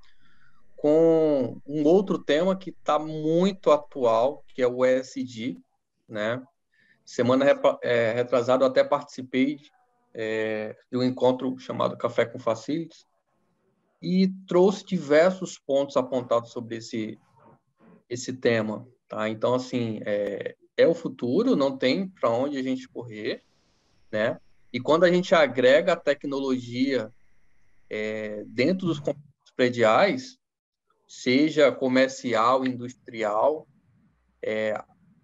com um outro tema que está muito atual, que é o ESG, né? Semana retrasada eu até participei de um encontro chamado Café com Facilities e trouxe diversos pontos apontados sobre esse tema, tá? Então, assim, é o futuro, não tem para onde a gente correr, né? E quando a gente agrega a tecnologia dentro dos complexos prediais, seja comercial, industrial,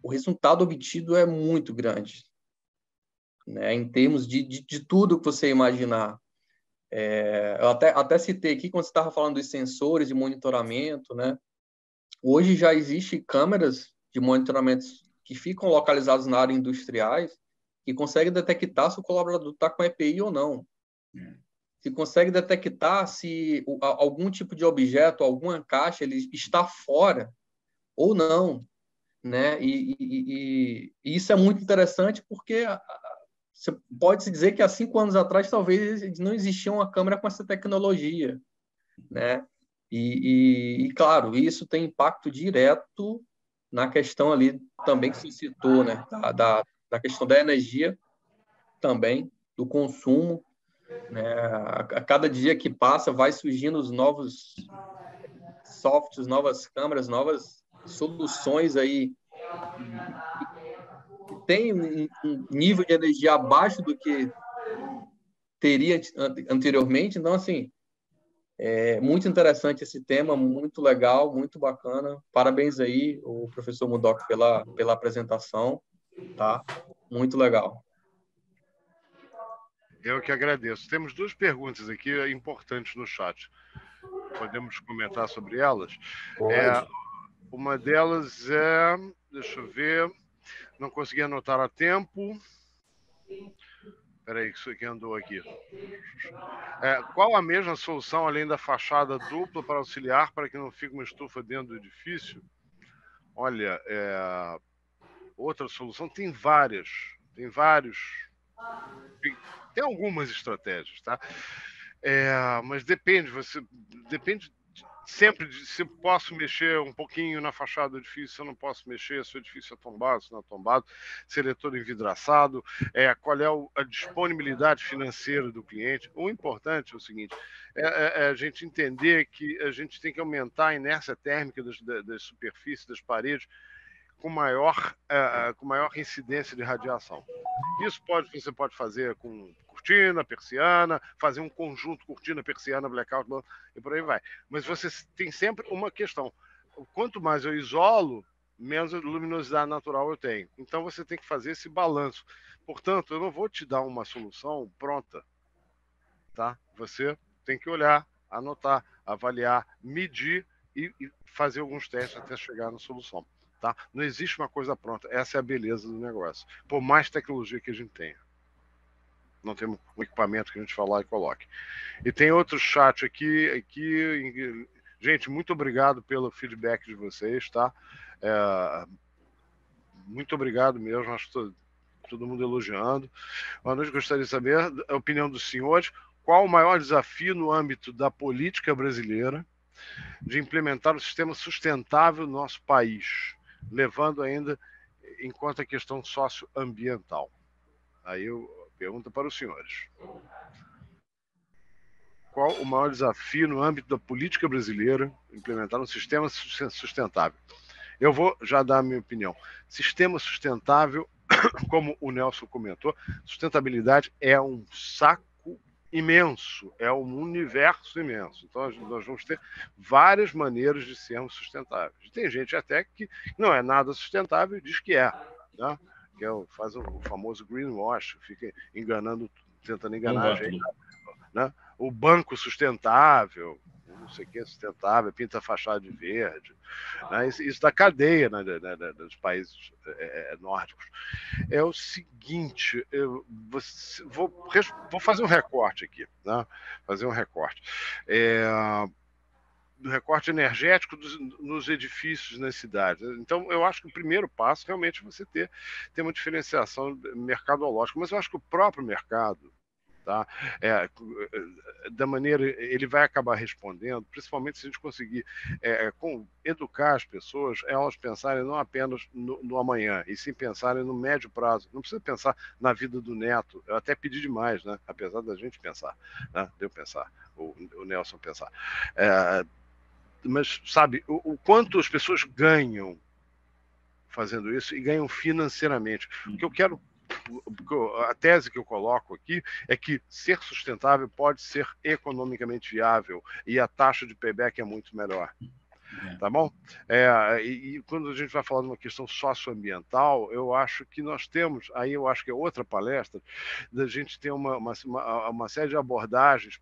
o resultado obtido é muito grande, né? Em termos de tudo que você imaginar. Eu até citei aqui, quando você estava falando dos sensores de monitoramento, né? Hoje já existem câmeras de monitoramento que ficam localizadas na área industriais que conseguem detectar se o colaborador está com EPI ou não. Se consegue detectar se algum tipo de objeto, alguma caixa, ele está fora ou não, né? E isso é muito interessante porque você pode se dizer que há 5 anos atrás talvez não existia uma câmera com essa tecnologia, né? E claro, isso tem impacto direto na questão ali também que se citou, né? Da questão da energia também, do consumo, né? A cada dia que passa vai surgindo os novos softwares, novas câmeras, novas soluções aí que tem um nível de energia abaixo do que teria anteriormente. Então, assim, é muito interessante esse tema, muito legal, muito bacana. Parabéns aí, o professor Murdoch, pela apresentação, tá? Muito legal. Eu que agradeço. Temos 2 perguntas aqui importantes no chat. Podemos comentar sobre elas? Uma delas deixa eu ver, não consegui anotar a tempo. Espera aí, que isso aqui andou aqui. Qual a mesma solução, além da fachada dupla, para auxiliar para que não fique uma estufa dentro do edifício? Olha, outra solução, tem vários. Tem algumas estratégias, tá? Mas depende sempre de se eu posso mexer um pouquinho na fachada do edifício, se eu não posso mexer, se o edifício é tombado, se não é tombado, se ele é todo envidraçado, qual é a disponibilidade financeira do cliente. O importante é o seguinte, é a gente entender que a gente tem que aumentar a inércia térmica das superfícies, das paredes, com maior incidência de radiação. Isso você pode fazer com cortina, persiana, fazer um conjunto cortina, persiana, blackout, e por aí vai. Mas você tem sempre uma questão. Quanto mais eu isolo, menos luminosidade natural eu tenho. Então você tem que fazer esse balanço. Portanto, eu não vou te dar uma solução pronta. Tá? Você tem que olhar, anotar, avaliar, medir e fazer alguns testes até chegar na solução. Tá? Não existe uma coisa pronta. Essa é a beleza do negócio. Por mais tecnologia que a gente tenha. Não temos um equipamento que a gente falar e coloque. E tem outro chat aqui. Gente, muito obrigado pelo feedback de vocês, tá? Muito obrigado mesmo. Acho que todo mundo elogiando. Boa noite, gostaria de saber a opinião dos senhores. Qual o maior desafio no âmbito da política brasileira de implementar um sistema sustentável no nosso país, levando ainda em conta a questão socioambiental? Aí eu pergunto para os senhores. Qual o maior desafio no âmbito da política brasileira implementar um sistema sustentável? Eu vou já dar a minha opinião. Sistema sustentável, como o Nelson comentou, sustentabilidade é um saco imenso, é um universo imenso. Então, nós vamos ter várias maneiras de sermos sustentáveis. Tem gente até que não é nada sustentável e diz que é, né? Faz o famoso greenwash, fica enganando, tentando enganar a gente. Né? O banco sustentável, não sei o que é sustentável, pinta a fachada de verde. Né? Isso da cadeia, né, dos países nórdicos. É o seguinte, vou fazer um recorte aqui. Né? Fazer um recorte. Do recorte energético nos edifícios nas cidades. Então, eu acho que o primeiro passo realmente é você ter uma diferenciação mercadológica, mas eu acho que o próprio mercado, tá? Da maneira, ele vai acabar respondendo, principalmente se a gente conseguir educar as pessoas, elas pensarem não apenas no amanhã, e sim pensarem no médio prazo. Não precisa pensar na vida do neto. Eu até pedi demais, né? Apesar da gente pensar, né? De eu pensar, o Nelson pensar. Mas, sabe, o quanto as pessoas ganham fazendo isso e ganham financeiramente. O que eu quero, a tese que eu coloco aqui é que ser sustentável pode ser economicamente viável e a taxa de payback é muito melhor. Tá bom? E quando a gente vai falar de uma questão socioambiental, eu acho que nós temos, aí eu acho que é outra palestra, da gente ter uma série de abordagens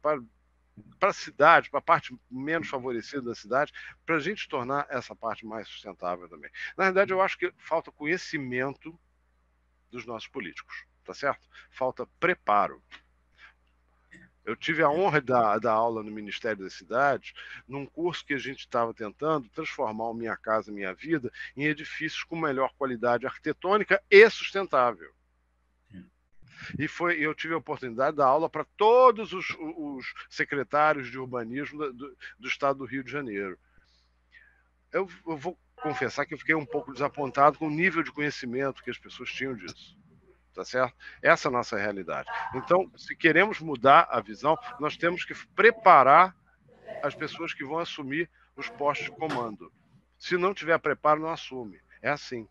para a cidade, para a parte menos favorecida da cidade, para a gente tornar essa parte mais sustentável também. Na verdade, eu acho que falta conhecimento dos nossos políticos, tá certo? Falta preparo. Eu tive a honra de dar aula no Ministério das Cidades, num curso que a gente estava tentando transformar o Minha Casa Minha Vida em edifícios com melhor qualidade arquitetônica e sustentável. E eu tive a oportunidade de dar aula para todos os secretários de urbanismo do estado do Rio de Janeiro. Eu vou confessar que eu fiquei um pouco desapontado com o nível de conhecimento que as pessoas tinham disso. Tá certo? Essa é a nossa realidade. Então, se queremos mudar a visão, nós temos que preparar as pessoas que vão assumir os postos de comando. Se não tiver preparo, não assume. É assim.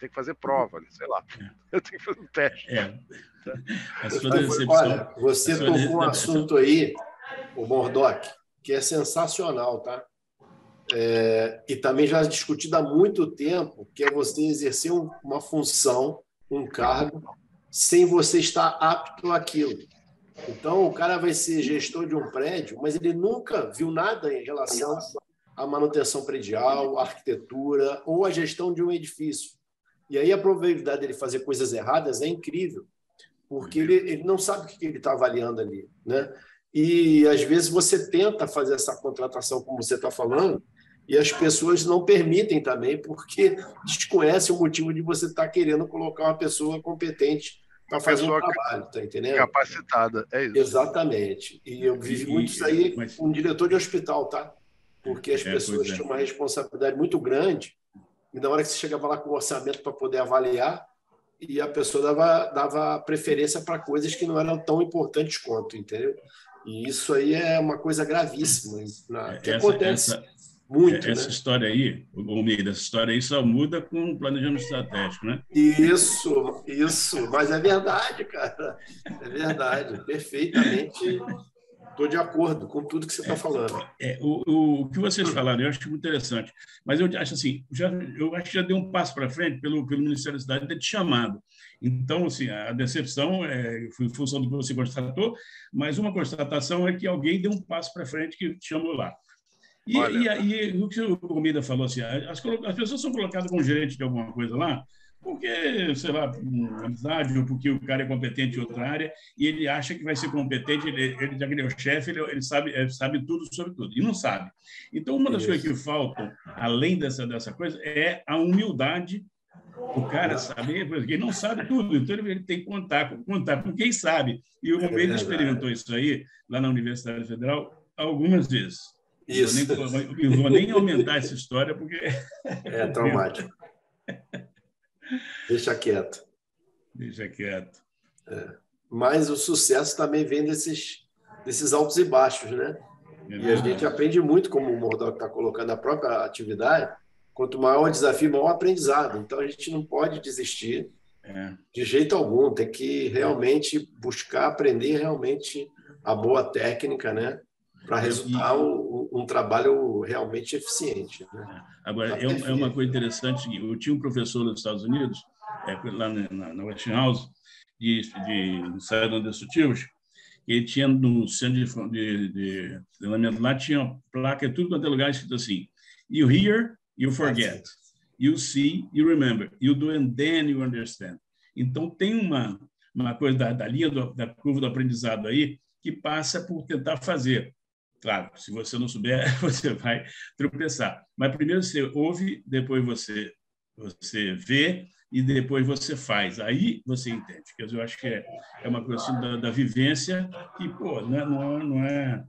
Tem que fazer prova, sei lá. Eu tenho que fazer um teste. Olha, você tocou um assunto aí, o Mordoc, que é sensacional, tá? E também já discutido há muito tempo, que é você exercer uma função, um cargo, sem você estar apto àquilo. Então, o cara vai ser gestor de um prédio, mas ele nunca viu nada em relação à manutenção predial, à arquitetura ou à gestão de um edifício. E aí a probabilidade dele fazer coisas erradas é incrível, porque ele não sabe o que ele está avaliando ali, né? E, às vezes, você tenta fazer essa contratação, como você está falando, e as pessoas não permitem também, porque desconhecem o motivo de você estar querendo colocar uma pessoa competente para fazer um trabalho, tá entendendo? Capacitada, é isso. Exatamente. E eu vivi muito isso aí com um diretor de hospital, tá? Porque as pessoas tinham uma responsabilidade muito grande e na hora que você chegava lá com o orçamento para poder avaliar, e a pessoa dava preferência para coisas que não eram tão importantes quanto, entendeu? E isso aí é uma coisa gravíssima, que acontece muito, essa história aí, Almeida, essa história aí só muda com o planejamento estratégico, né? Isso, mas é verdade, cara. É verdade, perfeitamente. Estou de acordo com tudo que você está falando. O que vocês falaram, eu acho muito interessante. Mas eu acho assim, eu acho que já deu um passo para frente pelo Ministério da Cidade ter te chamado. Então, assim, a decepção foi em função do que você constatou, mas uma constatação é que alguém deu um passo para frente que te chamou lá. E o que o Almeida falou, assim, as pessoas são colocadas como gerente de alguma coisa lá, porque, sei lá, amizade, ou porque o cara é competente em outra área, e ele acha que vai ser competente, ele já que ele é o chefe, ele sabe tudo sobre tudo, e não sabe. Então, uma das coisas que faltam, além dessa coisa, é a humildade do cara saber, porque ele não sabe tudo, então ele tem que contar com quem sabe. E o Almeida experimentou isso aí, lá na Universidade Federal, algumas vezes. Isso. Eu vou nem aumentar essa história, porque... É traumático. Deixa quieto. Mas o sucesso também vem desses altos e baixos, né? E a gente aprende muito, como o Murdock está colocando, a própria atividade. Quanto maior o desafio, maior o aprendizado. Então, a gente não pode desistir de jeito algum. Tem que realmente buscar aprender realmente a boa técnica, né? Para resultar um trabalho realmente eficiente. Né? Agora, é uma coisa interessante. Eu tinha um professor nos Estados Unidos, lá na Westinghouse, de ensaios destrutivos, ele tinha no centro de treinamento lá, tinha uma placa em tudo quanto é lugar escrito assim: you hear, you forget. You see, you remember. You do, and then you understand. Então, tem uma coisa da linha da curva do aprendizado aí que passa por tentar fazer. Claro, se você não souber, você vai tropeçar. Mas primeiro você ouve, depois você vê e depois você faz. Aí você entende. Quer dizer, eu acho que é uma coisa assim da vivência que, pô, não é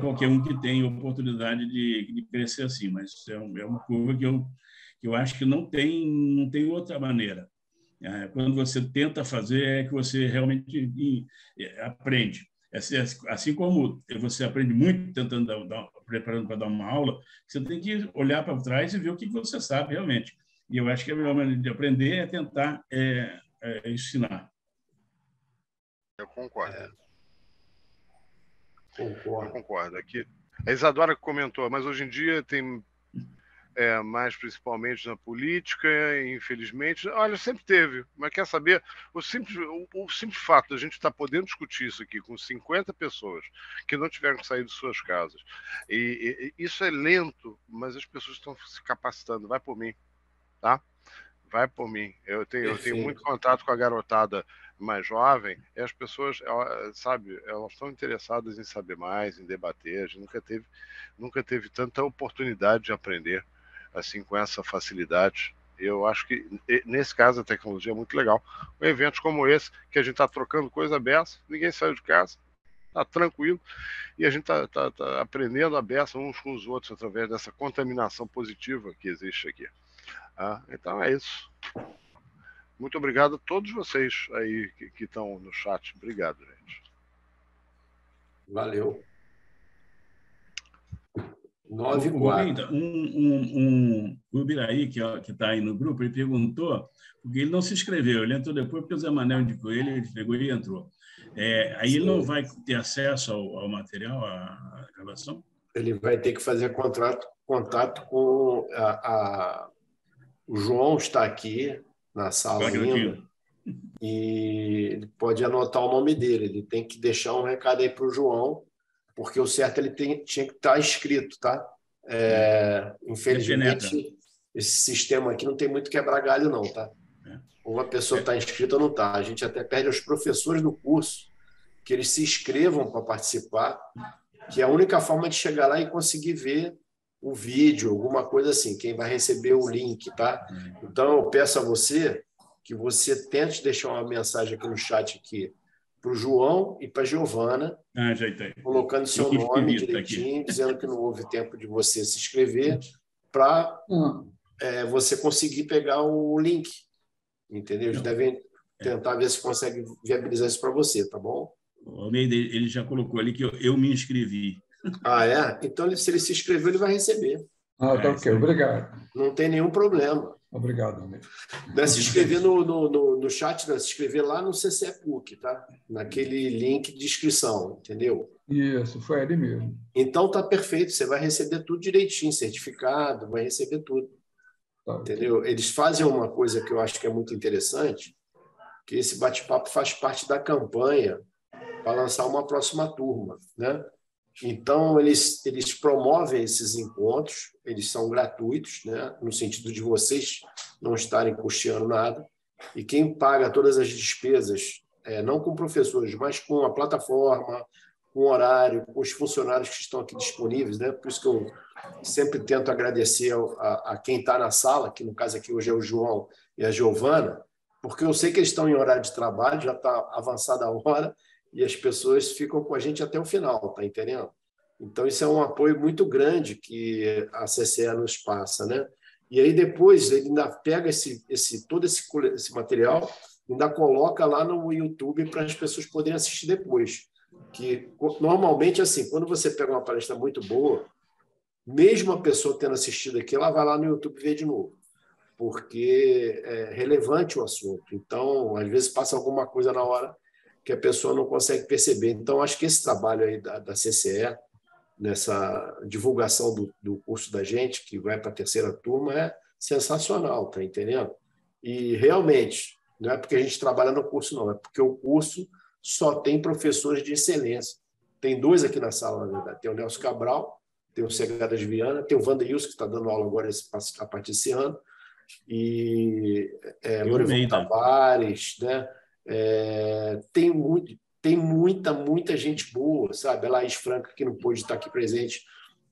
qualquer um que tem oportunidade de crescer assim, mas é uma curva que eu acho que não tem outra maneira. Quando você tenta fazer, é que você realmente aprende. Assim como você aprende muito preparando para dar uma aula, você tem que olhar para trás e ver o que você sabe realmente. E eu acho que a melhor maneira de aprender é tentar ensinar. Eu concordo. Concordo. Eu concordo. Aqui, a Isadora comentou, mas hoje em dia tem mais principalmente na política, infelizmente. Olha, sempre teve, mas quer saber? O simples fato de a gente estar podendo discutir isso aqui com 50 pessoas que não tiveram que sair de suas casas, e isso é lento, mas as pessoas estão se capacitando. Vai por mim, tá? Vai por mim. Eu tenho muito contato com a garotada mais jovem, e as pessoas, sabe, elas estão interessadas em saber mais, em debater. A gente nunca teve tanta oportunidade de aprender assim, com essa facilidade. Eu acho que, nesse caso, a tecnologia é muito legal. Eventos como esse, que a gente está trocando coisa beça, ninguém saiu de casa, está tranquilo, e a gente está aprendendo a beça uns com os outros através dessa contaminação positiva que existe aqui. Então é isso. Muito obrigado a todos vocês aí que estão no chat. Obrigado, gente. Valeu. 9-4. O Ibiraí, que está aí no grupo, ele perguntou, porque ele não se inscreveu, ele entrou depois porque o Zé Manel indicou ele pegou e entrou. Aí ele não vai ter acesso ao material, à gravação? Ele vai ter que fazer contato com o João, está aqui na sala ainda, e ele pode anotar o nome dele, ele tem que deixar um recado aí para o João, porque o certo ele tinha que estar inscrito, tá? Infelizmente, esse sistema aqui não tem muito quebra-galho, não, tá? Uma pessoa está inscrita ou não está. A gente até pede aos professores do curso que eles se inscrevam para participar, que é a única forma de chegar lá e conseguir ver o vídeo, alguma coisa assim, quem vai receber o link, tá? Então, eu peço a você que você tente deixar uma mensagem aqui no chat aqui para o João e para a Giovana, já tem. colocando seu nome direitinho, dizendo que não houve tempo de você se inscrever, para você conseguir pegar o link, entendeu? Eles devem tentar ver se consegue viabilizar isso para você, tá bom? O Almeida, ele já colocou ali que eu me inscrevi. Ah, é? Então, se ele se inscreveu, ele vai receber. Ah, tá ok. Obrigado. Não tem nenhum problema. Obrigado, amigo. Não é se inscrever no chat, não é se inscrever lá no CCE PUC, tá? Naquele link de inscrição, entendeu? Isso, foi ele mesmo. Então, tá perfeito. Você vai receber tudo direitinho, certificado, vai receber tudo. Tá, entendeu? Eles fazem uma coisa que eu acho que é muito interessante, que esse bate-papo faz parte da campanha para lançar uma próxima turma, né? Então, eles promovem esses encontros, eles são gratuitos, né? No sentido de vocês não estarem custeando nada, e quem paga todas as despesas, não com professores, mas com a plataforma, com o horário, com os funcionários que estão aqui disponíveis, né? Por isso que eu sempre tento agradecer a quem está na sala, que no caso aqui hoje é o João e a Giovana, porque eu sei que eles estão em horário de trabalho, já está avançada a hora, e as pessoas ficam com a gente até o final, tá entendendo? Então, isso é um apoio muito grande que a CCE nos passa, né? E aí, depois, ele ainda pega todo esse material, ainda coloca lá no YouTube para as pessoas poderem assistir depois. Que, normalmente, assim, quando você pega uma palestra muito boa, mesmo a pessoa tendo assistido aqui, ela vai lá no YouTube ver de novo, porque é relevante o assunto. Então, às vezes, passa alguma coisa na hora que a pessoa não consegue perceber. Então, acho que esse trabalho aí da CCE, nessa divulgação do curso da gente, que vai para a terceira turma, é sensacional, tá entendendo? E, realmente, não é porque a gente trabalha no curso, não, é porque o curso só tem professores de excelência. Tem 2 aqui na sala, na verdade. Tem o Nelson Cabral, tem o Segadas Viana, tem o Wanderilson, que está dando aula agora a partir desse ano, e Lorival Tavares, né? Tem muita gente boa, sabe? A Laís Franca, que não pôde estar aqui presente,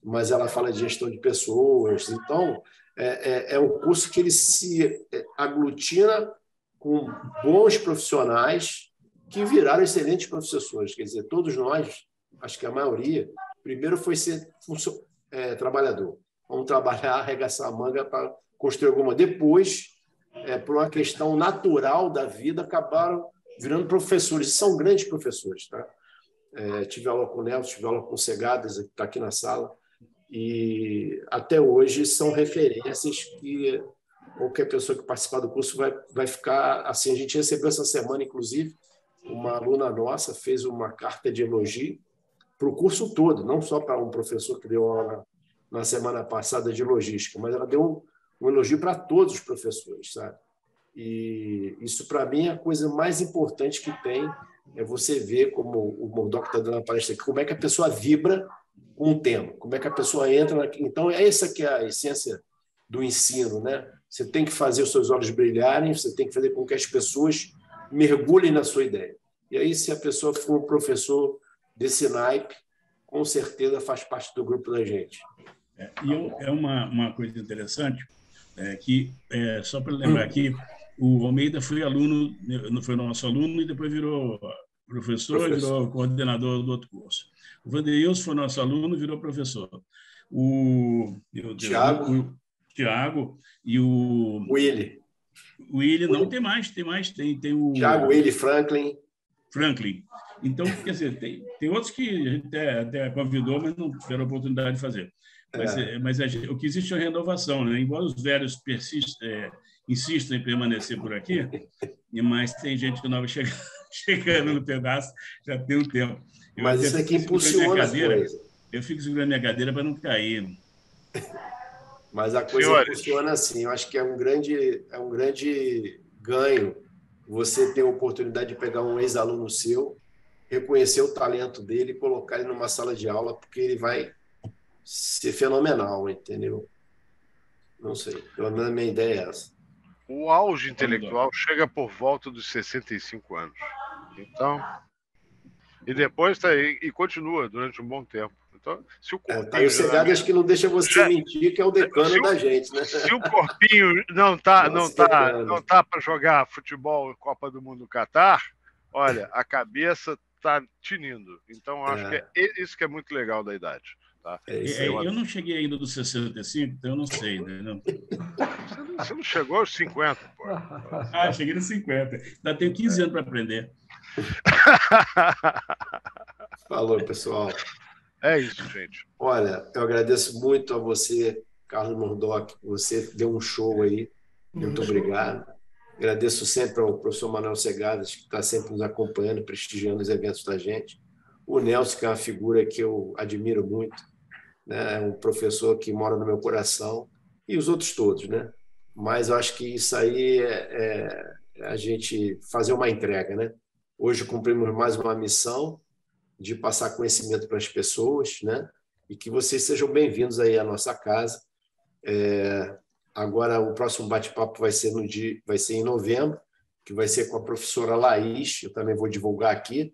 mas ela fala de gestão de pessoas. Então, é um curso que ele se aglutina com bons profissionais que viraram excelentes professores. Quer dizer, todos nós, acho que a maioria, primeiro foi ser trabalhador. Vamos trabalhar, arregaçar a manga para construir alguma. Depois, por uma questão natural da vida, acabaram virando professores. E são grandes professores. Tá? Tive aula com o Nelson, tive aula com o Segadas, que está aqui na sala, e até hoje são referências que qualquer pessoa que participar do curso vai ficar assim. A gente recebeu essa semana, inclusive, uma aluna nossa fez uma carta de elogio para o curso todo, não só para um professor que deu aula na semana passada de logística, mas ela deu um elogio para todos os professores, sabe? E isso, para mim, é a coisa mais importante que tem, é você ver, como o Murdoch está dando a palestra aqui, como é que a pessoa vibra com o tema, como é que a pessoa entra. Então, essa que é a essência do ensino, né? Você tem que fazer os seus olhos brilharem, você tem que fazer com que as pessoas mergulhem na sua ideia. E aí, se a pessoa for um professor desse naipe, com certeza faz parte do grupo da gente. Uma coisa interessante, que, só para lembrar aqui, o Almeida foi nosso aluno e depois virou professor. Virou coordenador do outro curso. O Wanderilson foi nosso aluno e virou professor. O Tiago e o Willy, não, tem mais. Tem o Tiago, Willy, Franklin. Então, quer dizer, tem outros que a gente até convidou, mas não tiveram oportunidade de fazer. Mas o que existe é uma renovação, né? Embora os velhos insistam em permanecer por aqui, mas tem gente nova chegando no pedaço já tem um tempo. Mas isso aqui impulsiona as coisas. Eu fico segurando minha cadeira para não cair. Mas a coisa funciona assim. Eu acho que é um grande ganho você ter a oportunidade de pegar um ex-aluno seu, reconhecer o talento dele e colocar ele numa sala de aula, porque ele vai ser fenomenal, entendeu? Não sei. Pelo menos a minha ideia é essa. O auge intelectual chega por volta dos 65 anos. Então, E depois e continua durante um bom tempo. Então, se o corpinho... Tá aí o Segadas que não deixa você mentir, que é o decano da gente, né? Se o corpinho não tá para jogar futebol Copa do Mundo no Catar, olha, a cabeça tá tinindo. Então, acho que é isso que é muito legal da idade. Tá? Eu não cheguei ainda dos 65, então eu não sei. Né? Você não chegou aos 50, pô. Eu cheguei nos 50. Ainda tenho 15 anos para aprender. Falou, pessoal. É isso, gente. Olha, eu agradeço muito a você, Carlos Mordoc. Você deu um show aí. Muito obrigado. Agradeço sempre ao professor Manuel Segadas, que está sempre nos acompanhando, prestigiando os eventos da gente. O Nelson, que é uma figura que eu admiro muito, né? É um professor que mora no meu coração, e os outros todos, né? Mas eu acho que isso aí é a gente fazer uma entrega, né? Hoje cumprimos mais uma missão de passar conhecimento para as pessoas, né? E que vocês sejam bem-vindos aí à nossa casa. Agora, o próximo bate-papo vai ser em novembro, que vai ser com a professora Laís, eu também vou divulgar aqui,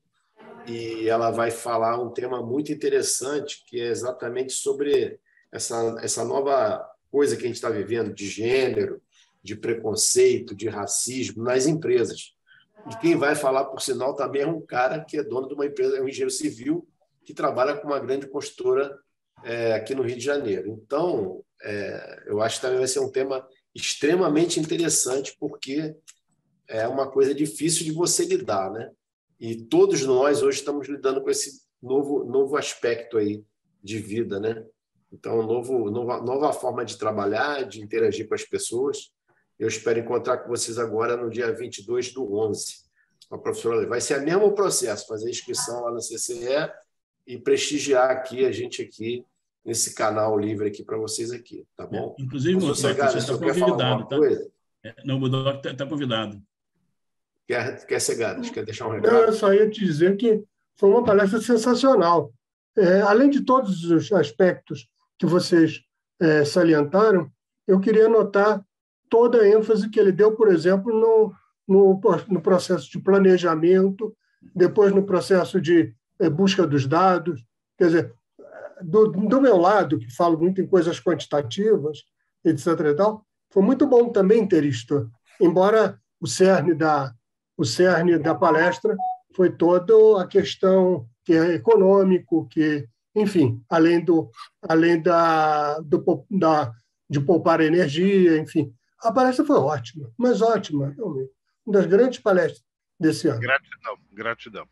e ela vai falar um tema muito interessante, que é exatamente sobre essa nova coisa que a gente está vivendo, de gênero, de preconceito, de racismo nas empresas. E quem vai falar, por sinal, também é um cara que é dono de uma empresa, é um engenheiro civil, que trabalha com uma grande construtora aqui no Rio de Janeiro. Então, eu acho que também vai ser um tema extremamente interessante, porque é uma coisa difícil de você lidar, né? E todos nós hoje estamos lidando com esse novo aspecto aí de vida, né? Então, nova forma de trabalhar, de interagir com as pessoas. Eu espero encontrar com vocês agora no dia 22/11. A professora vai ser o mesmo processo, fazer inscrição lá na CCE e prestigiar a gente aqui nesse canal livre aqui para vocês aqui, tá bom? Inclusive, você está convidado, tá? Não, o Mordoc está convidado. Quer Segadas? Quer deixar um recado? Não, eu só ia te dizer que foi uma palestra sensacional. Além de todos os aspectos que vocês salientaram, eu queria notar toda a ênfase que ele deu, por exemplo, no processo de planejamento, depois no processo de busca dos dados. Quer dizer, do meu lado, que falo muito em coisas quantitativas, etc. e tal, foi muito bom também ter isto, embora o cerne da palestra foi toda a questão que é econômico, que, enfim, além de poupar energia, enfim. A palestra foi ótima, mas ótima, realmente. Uma das grandes palestras desse ano. Gratidão.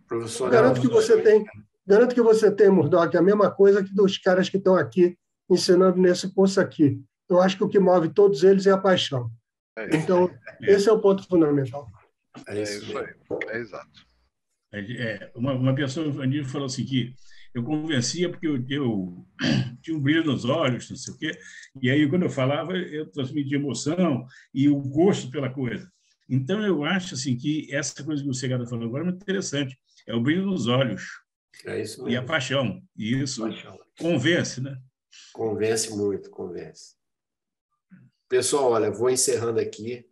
Professor, garanto que você tem, Mordoc, a mesma coisa que dos caras que estão aqui ensinando nesse curso aqui. Eu acho que o que move todos eles é a paixão. Então, esse é o ponto fundamental. É isso aí. É exato. Uma pessoa falou assim que eu convencia porque eu tinha um brilho nos olhos, não sei o quê, e aí, quando eu falava, eu transmitia emoção e o gosto pela coisa. Então, eu acho assim, que essa coisa que o Segadas falou agora é muito interessante. É o brilho nos olhos. É isso mesmo. E a paixão. E isso convence, né? Convence muito, convence. Pessoal, olha, vou encerrando aqui.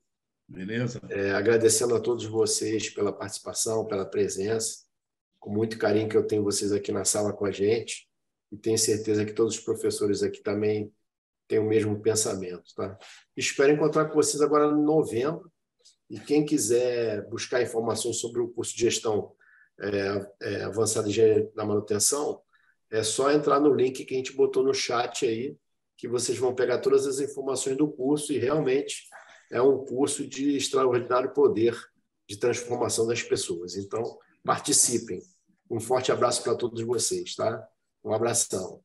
Beleza. Agradecendo a todos vocês pela participação, pela presença. Com muito carinho que eu tenho vocês aqui na sala com a gente. E tenho certeza que todos os professores aqui também têm o mesmo pensamento, tá? Espero encontrar com vocês agora em novembro. E quem quiser buscar informações sobre o curso de gestão avançada de engenharia da manutenção, é só entrar no link que a gente botou no chat aí, que vocês vão pegar todas as informações do curso, e realmente é um curso de extraordinário poder de transformação das pessoas. Então, participem. Um forte abraço para todos vocês, tá? Um abração.